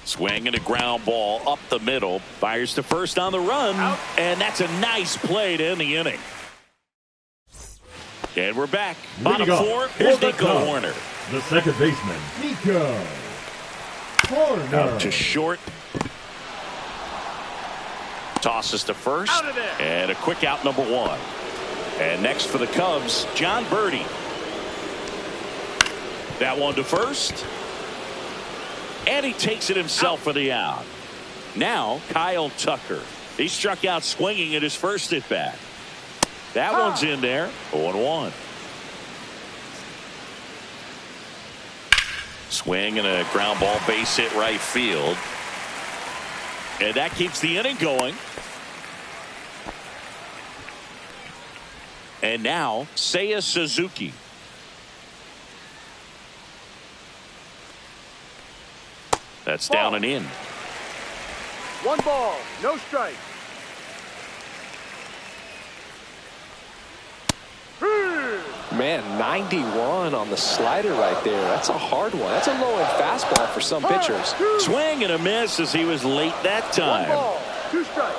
Speaker 1: Swing and a ground ball up the middle. Fires to first on the run.
Speaker 4: Out.
Speaker 1: And that's a nice play to end the inning. And we're back. Bottom 4. Here's Nico Warner.
Speaker 2: The second baseman, Nico Warner.
Speaker 1: Out to short. Tosses to first.
Speaker 4: Out of there.
Speaker 1: And a quick out, number 1. And next for the Cubs, John Birdie. That one to first. And he takes it himself for the out. Now, Kyle Tucker. He struck out swinging at his first at bat. That one's in there. 0-1. Swing and a ground ball, base hit right field. And that keeps the inning going. And now, Seiya Suzuki. That's down and in.
Speaker 4: 1 ball, no strike.
Speaker 3: Man, 91 on the slider right there. That's a hard one. That's a low-end fastball for some pitchers.
Speaker 1: Swing and a miss as he was late that
Speaker 4: 1
Speaker 1: time.
Speaker 4: ball, 2 strikes.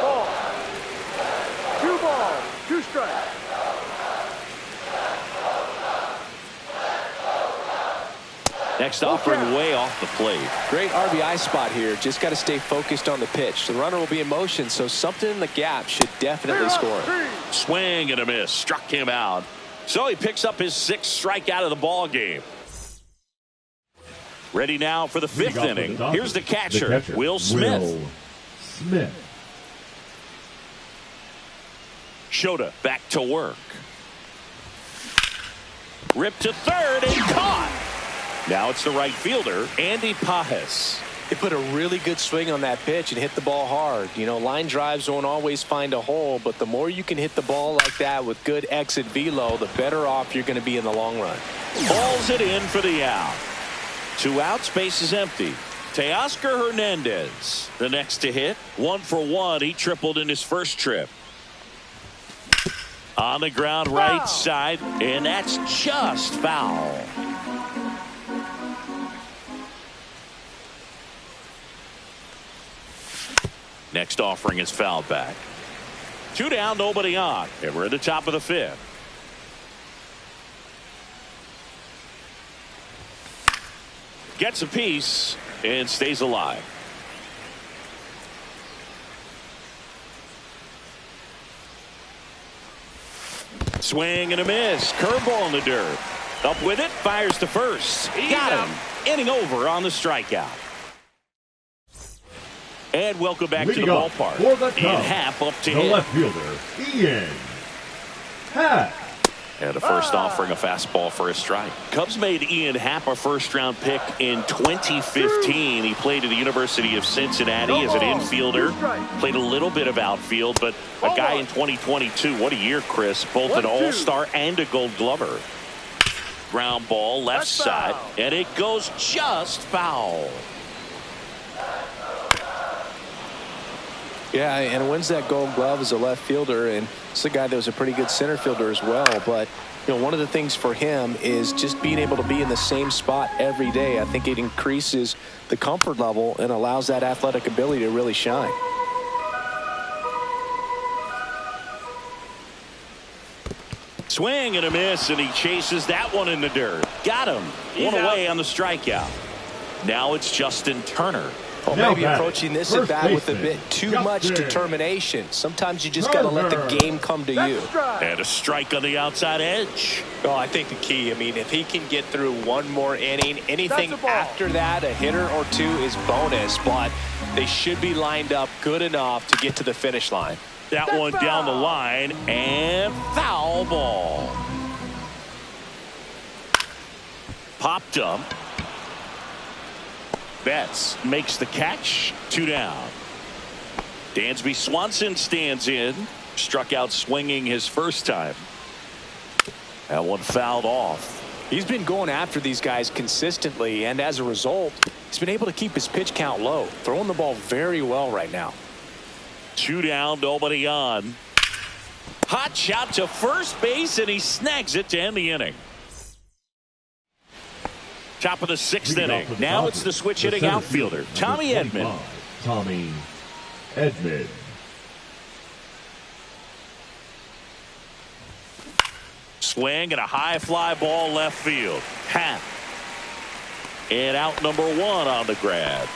Speaker 4: Ball. 2 balls, 2 strikes.
Speaker 1: Next offering way off the plate.
Speaker 3: Great RBI spot here. Just got to stay focused on the pitch. The runner will be in motion, so something in the gap should definitely score.
Speaker 1: Swing and a miss. Struck him out. So he picks up his 6th strikeout of the ball game. Ready now for the 5th inning. Here's the catcher, Will Smith. Shota back to work. Ripped to third and caught. Now it's the right fielder, Andy Pajes.
Speaker 3: He put a really good swing on that pitch and hit the ball hard. You know, line drives won't always find a hole, but the more you can hit the ball like that with good exit velo, the better off you're going to be in the long run.
Speaker 1: Balls it in for the out. 2 outs, base is empty. Teoscar Hernandez, the next to hit. 1 for 1. He tripled in his first trip. On the ground, right side, and that's just foul. Next offering is fouled back. 2 down, nobody on. And we're at the top of the 5th. Gets a piece and stays alive. Swing and a miss. Curveball in the dirt. Up with it. Fires to first. Got him. Inning over on the strikeout. And welcome back to the ballpark. Ian Happ up to hit.
Speaker 2: The left fielder, Ian Happ.
Speaker 1: And a first offering a fastball for a strike. Cubs made Ian Happ a first-round pick in 2015. He played at the University of Cincinnati as an infielder. Played a little bit of outfield, but a guy in 2022. What a year, Chris. Both an all-star and a gold glover. Ground ball, left side, and it goes just foul.
Speaker 3: Yeah, and wins that gold glove as a left fielder, and it's a guy that was a pretty good center fielder as well. But, you know, one of the things for him is just being able to be in the same spot every day. I think it increases the comfort level and allows that athletic ability to really shine.
Speaker 1: Swing and a miss, and he chases that one in the dirt. Got him. One away on the strikeout. Now it's Justin Turner.
Speaker 3: Well, maybe approaching this at bat with a bit too much determination. Sometimes you just got to let the game come to you.
Speaker 1: And a strike on the outside edge.
Speaker 3: Well, I think the key, I mean, if he can get through one more inning, anything after that, a hitter or two is bonus, but they should be lined up good enough to get to the finish line.
Speaker 1: That one down the line, and foul ball. Popped up. Betts makes the catch. 2 down. Dansby Swanson stands in. Struck out swinging his first time. That one fouled off.
Speaker 3: He's been going after these guys consistently, and as a result, He's been able to keep his pitch count low, throwing the ball very well right now.
Speaker 1: 2 down, nobody on. Hot shot to first base, and he snags it to end the inning. Top of the 6th inning. Now it's the switch hitting outfielder, Tommy Edman.
Speaker 2: Tommy Edman.
Speaker 1: Swing and a high fly ball left field. Hat. And out number 1 on the grab.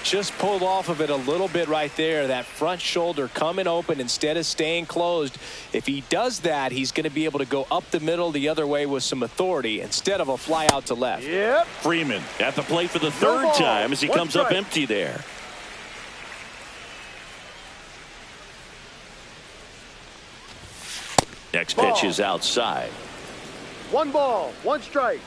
Speaker 3: Just pulled off of it a little bit right there. That front shoulder coming open instead of staying closed. If he does that, he's going to be able to go up the middle the other way with some authority instead of a fly out to left.
Speaker 4: Yep.
Speaker 1: Freeman at the plate for the 3rd time as he comes up empty there. Next pitch is outside.
Speaker 4: 1 ball, 1 strike.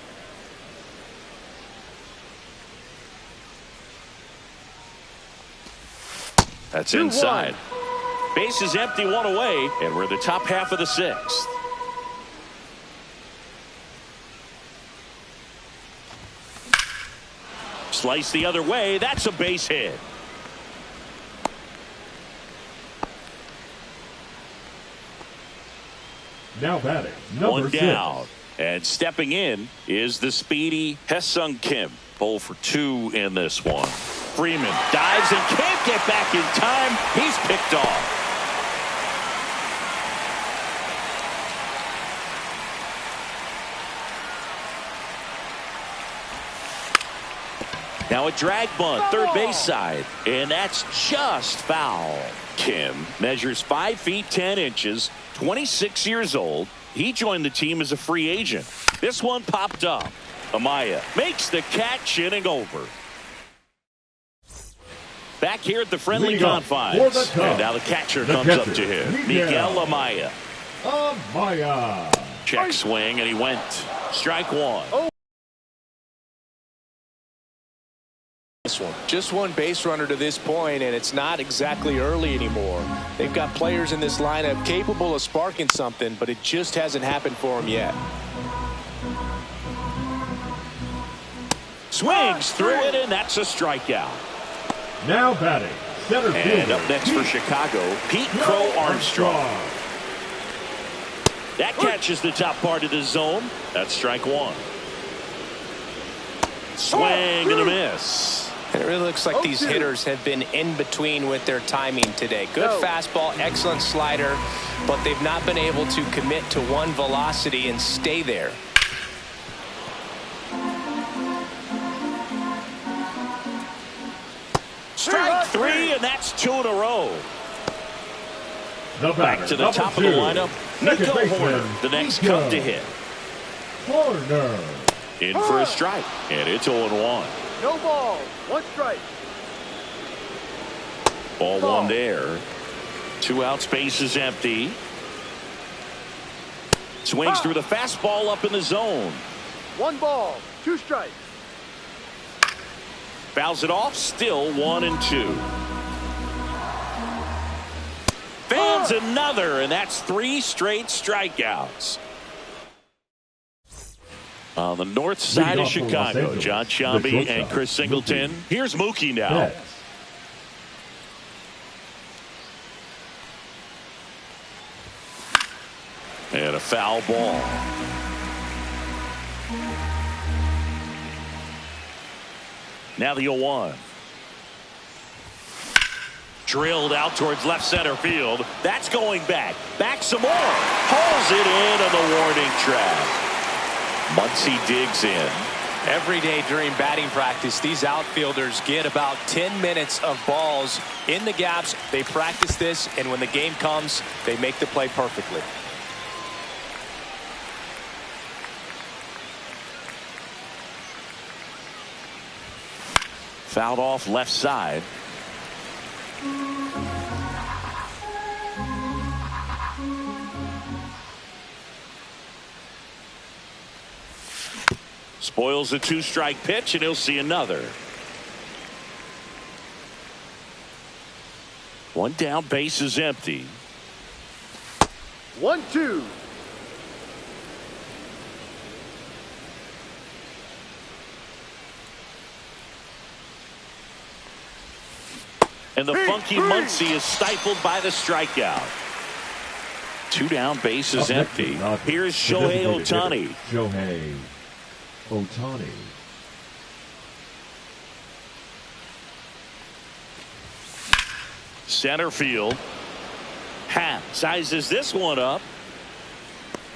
Speaker 1: That's inside. Base is empty, 1 away, and we're in the top half of the 6th. Slice the other way. That's a base hit.
Speaker 2: Now batting, number
Speaker 1: 1 down. And stepping in is the speedy Hae-Sung Kim. 0 for 2 in this one. Freeman dives and can't get back in time. He's picked off. Now a drag bunt, 3rd base side, and that's just foul. Kim measures 5 feet 10 inches, 26 years old. He joined the team as a free agent. This one popped up. Amaya makes the catch, inning over. Back here at the friendly confines. And now the catcher comes up to him. Miguel Amaya.
Speaker 2: Amaya.
Speaker 1: Check swing, and he went. Strike 1.
Speaker 3: This one. Just 1 base runner to this point, and it's not exactly early anymore. They've got players in this lineup capable of sparking something, but it just hasn't happened for them yet.
Speaker 1: Swings through it, and that's a strikeout.
Speaker 2: Now batting, center fielder.
Speaker 1: And up next for Chicago, Pete Crow Armstrong. That catches the top part of the zone. That's strike 1. Swing and a miss.
Speaker 3: And it really looks like these hitters have been in between with their timing today. Good fastball, excellent slider, but they've not been able to commit to one velocity and stay there.
Speaker 1: Strike 3, and that's 2 in a row.
Speaker 2: Back
Speaker 1: to the top of the lineup, Nico Horner, the next come to hit.
Speaker 2: Horner.
Speaker 1: In for a strike, and it's 0-1.
Speaker 4: No ball, 1 strike.
Speaker 1: Ball 1 there. 2 outs, base is empty. Swings through the fastball up in the zone.
Speaker 4: 1 ball, 2 strikes.
Speaker 1: Fouls it off, still 1-2. Fans another, and that's 3 straight strikeouts. On the north side of Chicago, John Sciambi and Chris Singleton. Here's Mookie now. And a foul ball. Now the 0-1. Drilled out towards left center field. That's going back. Back some more. Hauls it in on the warning track. Muncy digs in.
Speaker 3: Every day during batting practice, these outfielders get about 10 minutes of balls in the gaps. They practice this, and when the game comes, they make the play perfectly.
Speaker 1: Fouled off left side. Spoils a 2-strike pitch, and he'll see another. 1 down, base is empty.
Speaker 4: 1-2.
Speaker 1: And the funky Muncie is stifled by the strikeout. 2 down, bases empty. Here's Shohei Ohtani.
Speaker 2: Shohei Ohtani.
Speaker 1: Center field. Happ sizes this one up.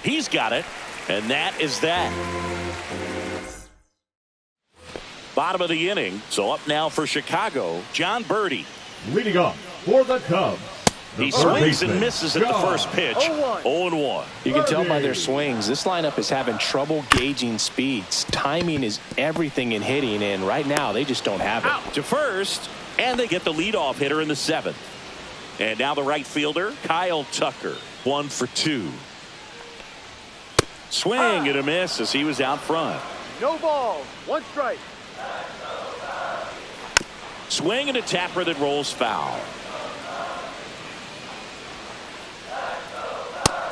Speaker 1: He's got it. And that is that. Bottom of the inning. So up now for Chicago, John Birdie.
Speaker 2: Leading off for the Cubs.
Speaker 1: He swings and misses at the first pitch. 0-1.
Speaker 3: You can tell by their swings, this lineup is having trouble gauging speeds. Timing is everything in hitting, and right now they just don't have it.
Speaker 1: Out to first, and they get the leadoff hitter in the 7th. And now the right fielder, Kyle Tucker, 1 for 2. Swing and a miss as he was out front.
Speaker 4: No balls. 1 strike.
Speaker 1: Swing and a tapper that rolls foul.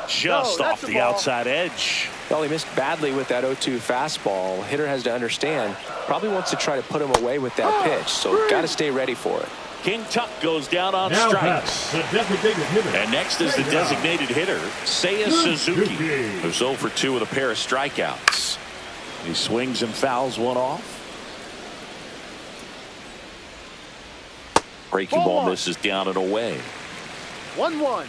Speaker 1: Just off the outside edge.
Speaker 3: Well, he missed badly with that 0-2 fastball. Hitter has to understand, probably wants to try to put him away with that pitch, so got to stay ready for it.
Speaker 1: King Tuck goes down on
Speaker 2: Now
Speaker 1: strikes.
Speaker 2: The designated hitter.
Speaker 1: And next is the designated hitter, Seiya Suzuki, who's 0 for 2 with a pair of strikeouts. He swings and fouls one off. Breaking ball misses down and away.
Speaker 4: 1-1.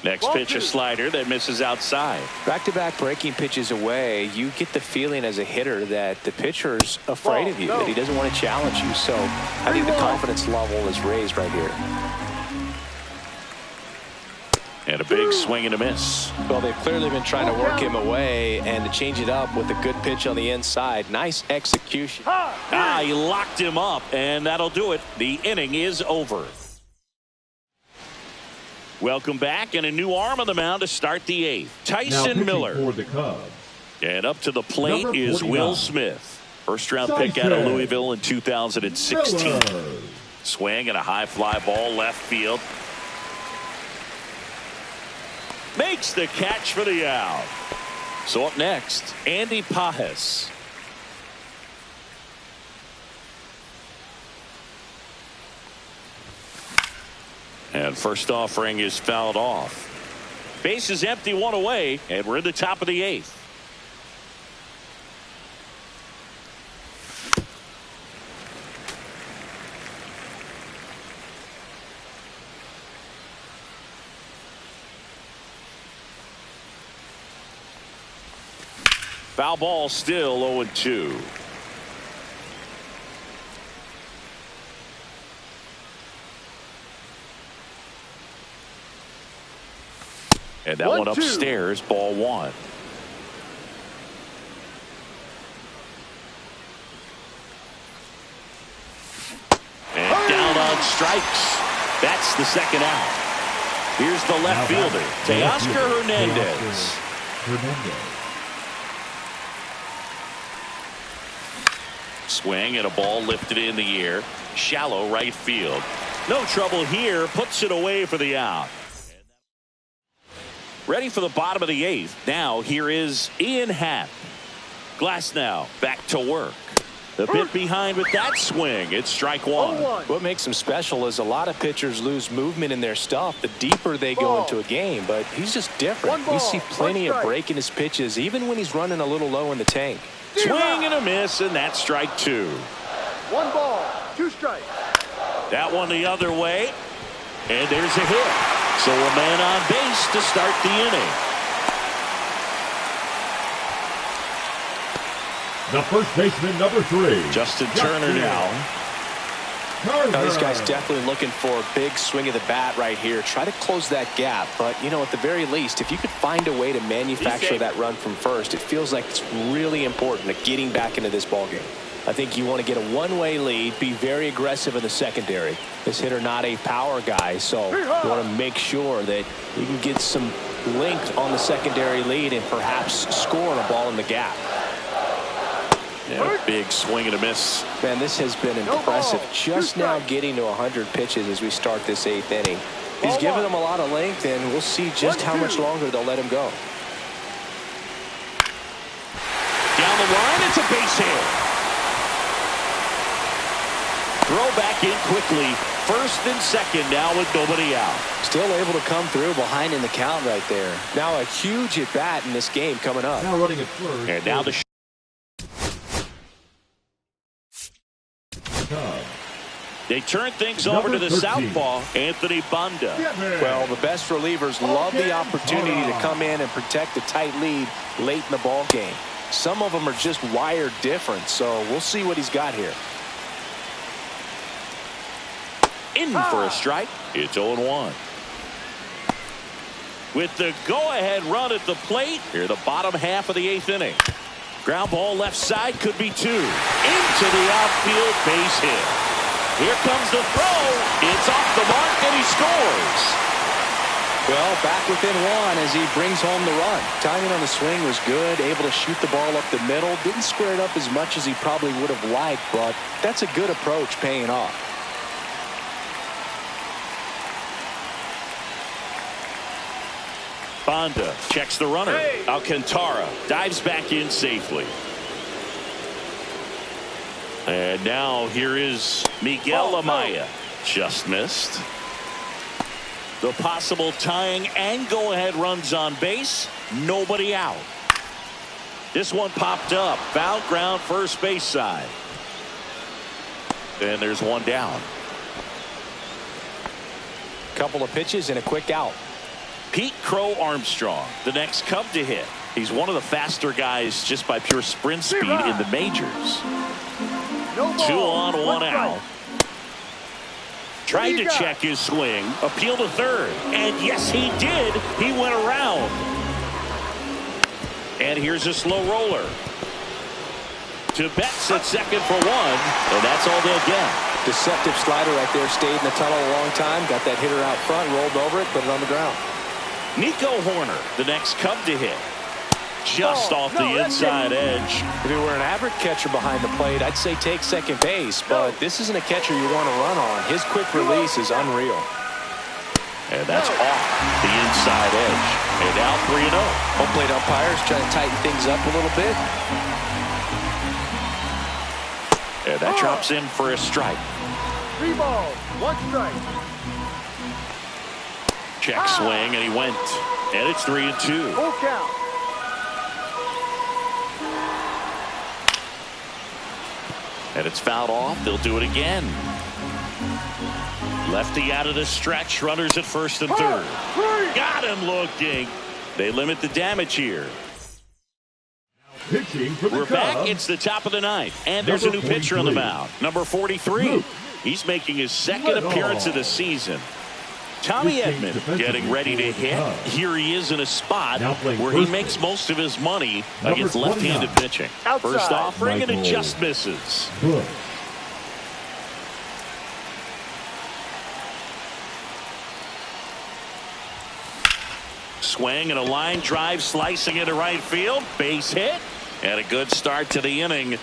Speaker 1: Next pitch, a slider that misses outside.
Speaker 3: Back-to-back breaking pitches away, you get the feeling as a hitter that the pitcher's afraid of you, that he doesn't want to challenge you. So I think the confidence level is raised right here.
Speaker 1: And a big swing and a miss.
Speaker 3: Well, they've clearly been trying to work him away, and to change it up with a good pitch on the inside. Nice execution.
Speaker 1: He locked him up, and that'll do it. The inning is over. Welcome back, and a new arm on the mound to start the 8th. Tyson Miller.
Speaker 2: For the Cubs.
Speaker 1: And up to the plate
Speaker 2: Number
Speaker 1: is
Speaker 2: 49.
Speaker 1: Will Smith. First-round pick out of Louisville in 2016.
Speaker 2: Miller.
Speaker 1: Swing and a high fly ball left field. Makes the catch for the out. So up next, Andy Pajes. And first offering is fouled off. Base is empty, 1 away, and we're in the top of the 8th. Foul ball still 0-2. And that one upstairs, ball 1. And down on strikes. That's the second out. Here's the left fielder, Teoscar Hernandez. Swing and a ball lifted in the air. Shallow right field. No trouble here. Puts it away for the out. Ready for the bottom of the 8th. Now here is Ian Happ. Glasnow back to work. A bit behind with that swing. It's strike 1.
Speaker 3: What makes him special is a lot of pitchers lose movement in their stuff the deeper they go into a game, but he's just different. We see plenty of breaking his pitches even when he's running a little low in the tank.
Speaker 1: Swing and a miss, and that's strike 2.
Speaker 4: 1 ball, 2 strikes.
Speaker 1: That one the other way, and there's a hit. So a man on base to start the inning.
Speaker 2: The first baseman, number 3.
Speaker 1: Justin Turner now.
Speaker 3: Now, this guy's definitely looking for a big swing of the bat right here. Try to close that gap. But, you know, at the very least, if you could find a way to manufacture that run from first, it feels like it's really important to getting back into this ballgame. I think you want to get a one-way lead, be very aggressive in the secondary. This hitter not a power guy, so you want to make sure that you can get some length on the secondary lead and perhaps score a ball in the gap.
Speaker 1: Yeah, big swing and a miss.
Speaker 3: Man, this has been impressive. Just now getting to 100 pitches as we start this 8th inning. He's given them a lot of length, and we'll see just how much longer they'll let him go. Down
Speaker 1: the line, it's a base hit. throw back in quickly. First and second now with nobody out.
Speaker 3: Still able to come through behind in the count right there. Now a huge at bat in this game coming up.
Speaker 2: Now running at first.
Speaker 1: And now the they turn things over to the
Speaker 2: 13.
Speaker 1: southpaw, Anthony Banda.
Speaker 3: Well, the best relievers love the opportunity to come in and protect a tight lead late in the ball game. Some of them are just wired different, so we'll see what he's got here.
Speaker 1: In for a strike. It's 0-1. With the go-ahead run at the plate, here the bottom half of the 8th inning. Ground ball left side, could be 2. Into the outfield, base hit. Here comes the throw. It's off the mark, and he scores.
Speaker 3: Well, back within 1 as he brings home the run. Timing on the swing was good, able to shoot the ball up the middle. Didn't square it up as much as he probably would have liked, but that's a good approach paying off.
Speaker 1: Banda checks the runner. Alcantara dives back in safely. And now here is Miguel Amaya. Just missed. The possible tying and go-ahead runs on base. Nobody out. This one popped up. Foul ground first base side. And there's one down.
Speaker 3: Couple of pitches and a quick out.
Speaker 1: Pete Crow Armstrong, the next Cub to hit. He's one of the faster guys just by pure sprint speed in the majors. 2 on, 1 out. Tried to check his swing, appeal to third, and yes, he did. He went around. And here's a slow roller. To Betts at second for 1, and that's all they'll get.
Speaker 3: Deceptive slider right there. Stayed in the tunnel a long time. Got that hitter out front, rolled over it, put it on the ground.
Speaker 1: Nico Horner, the next Cub to hit. Just off the inside edge.
Speaker 3: If it were an average catcher behind the plate, I'd say take second base, but this isn't a catcher you want to run on. His quick release is unreal.
Speaker 1: And that's off the inside edge. And now 3-0.
Speaker 3: Home plate umpires trying to tighten things up a little bit.
Speaker 1: And that drops in for a strike.
Speaker 4: 3 balls, 1 strike.
Speaker 1: Check swing, and he went. And it's 3-2.
Speaker 4: Full count.
Speaker 1: And it's fouled off. They'll do it again. Lefty out of the stretch. Runners at first and third. Got him looking. They limit the damage here.
Speaker 2: Pitching for the
Speaker 1: We're
Speaker 2: Cubs.
Speaker 1: back. It's the top of the ninth. And there's a new pitcher on the mound. Number 43. He's making his second appearance of the season. Tommy Edman getting ready to hit. Here he is in a spot where he makes most of his money against left-handed pitching. First offering, and it just misses.
Speaker 2: Good.
Speaker 1: Swing and a line drive slicing into right field. Base hit. And a good start to the inning.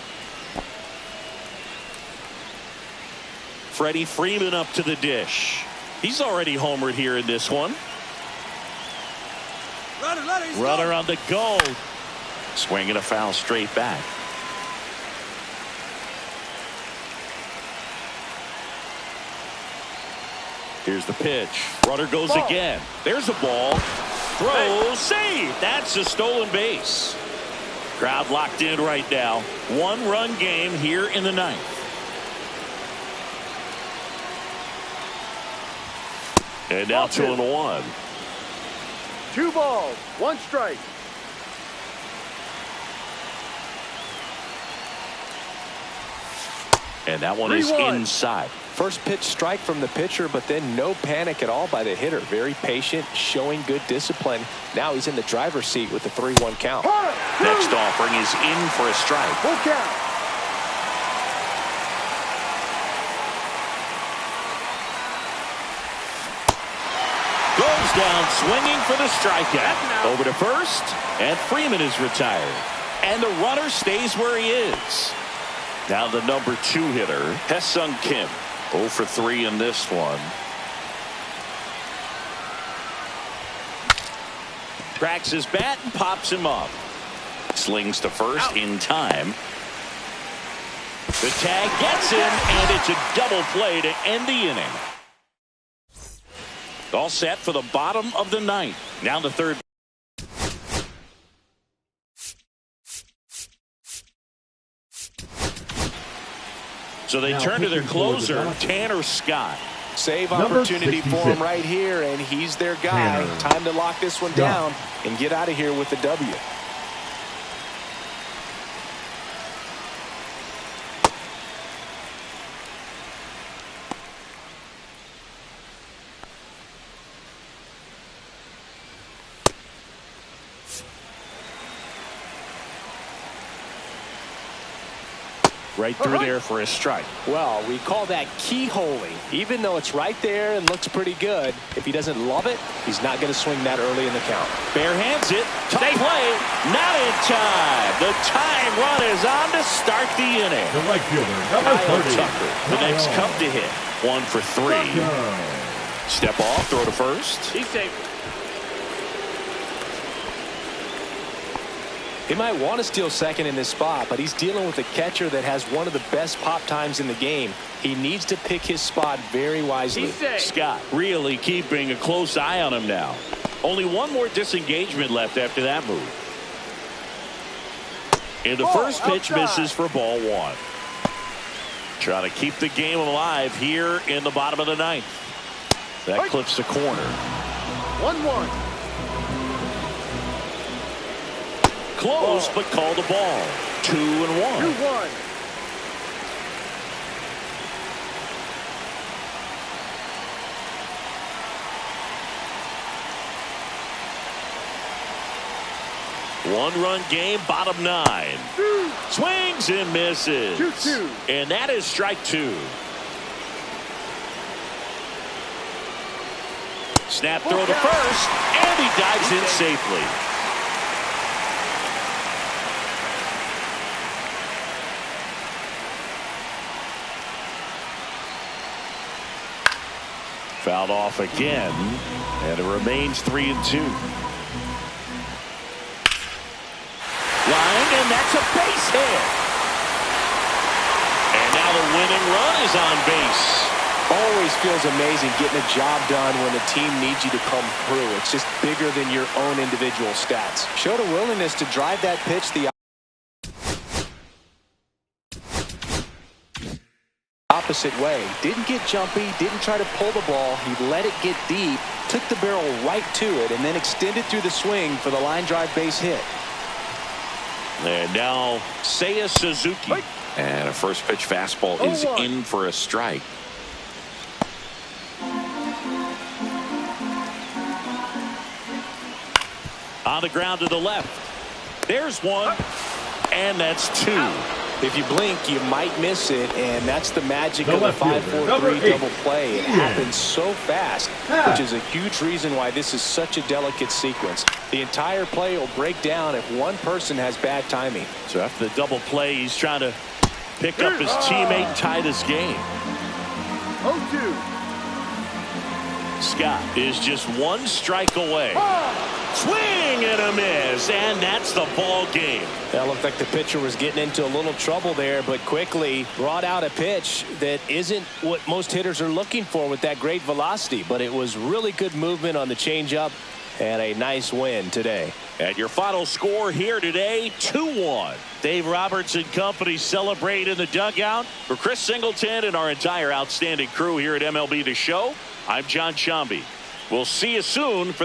Speaker 1: Freddie Freeman up to the dish. He's already homered here in this one. Runner on the go. Swinging a foul straight back. Here's the pitch. Runner goes again. There's a ball. Throw, save. That's a stolen base. Crowd locked in right now. 1-run game here in the ninth. And now 2-1.
Speaker 4: 2 balls, 1 strike.
Speaker 1: And that one is
Speaker 4: 3-1.
Speaker 1: inside.
Speaker 3: First pitch strike from the pitcher, but then no panic at all by the hitter. Very patient, showing good discipline. Now he's in the driver's seat with the 3-1 count.
Speaker 1: Next offering is in for a strike.
Speaker 4: Full count.
Speaker 1: Goes down swinging for the strikeout. Over to first, and Freeman is retired. And the runner stays where he is. Now the number 2 hitter, Hae-Sung Kim. 0 for 3 in this one. Cracks his bat and pops him up. Slings to first in time. The tag gets him, and it's a double play to end the inning. All set for the bottom of the ninth. Now the third. So they turn to their closer, Tanner Scott.
Speaker 3: Save opportunity for him right here, and he's their guy. Time to lock this one down and get out of here with the W.
Speaker 1: Right through there for a strike.
Speaker 3: Well, we call that keyholing. Even though it's right there and looks pretty good, if he doesn't love it, he's not going to swing that early in the count.
Speaker 1: Bare hands it. Tough play. Not in time. The tying run is on to start the inning.
Speaker 2: The right fielder, number 30.
Speaker 1: Tucker, the next cup to hit. 1 for 3. Step off, throw to first.
Speaker 4: He's safe.
Speaker 3: He might want to steal second in this spot, but he's dealing with a catcher that has one of the best pop times in the game. He needs to pick his spot very wisely.
Speaker 1: Scott really keeping a close eye on him now. Only one more disengagement left after that move. And the first pitch misses for ball 1. Trying to keep the game alive here in the bottom of the ninth. That clips the corner.
Speaker 4: 1-1.
Speaker 1: Close, but called the ball. 2-1.
Speaker 4: 2-1.
Speaker 1: One-run game, bottom 9. Swings and misses.
Speaker 4: 2-2.
Speaker 1: And that is strike 2. Snap throw to first, and he dives in safely. Fouled off again, and it remains 3-2. Line, and that's a base hit. And now the winning run is on base.
Speaker 3: Always feels amazing getting a job done when the team needs you to come through. It's just bigger than your own individual stats. Showed a willingness to drive that pitch the opposite way. Didn't get jumpy, didn't try to pull the ball. He let it get deep, took the barrel right to it, and then extended through the swing for the line drive base hit.
Speaker 1: And now Seiya Suzuki. And a first pitch fastball is in for a strike. On the ground to the left. There's one. And that's 2.
Speaker 3: If you blink, you might miss it, and that's the magic of the 5-4-3 double play. It happens so fast, which is a huge reason why this is such a delicate sequence. The entire play will break down if one person has bad timing.
Speaker 1: So after the double play, he's trying to pick up his teammate and tie this game.
Speaker 4: 0-2.
Speaker 1: Scott is just 1 strike away. Swing and a miss, and that's the ball game.
Speaker 3: That looked like the pitcher was getting into a little trouble there, but quickly brought out a pitch that isn't what most hitters are looking for with that great velocity, but it was really good movement on the changeup and a nice win today.
Speaker 1: And your final score here today, 2-1. Dave Roberts and company celebrate in the dugout. For Chris Singleton and our entire outstanding crew here at MLB The Show, I'm John Shambi. We'll see you soon for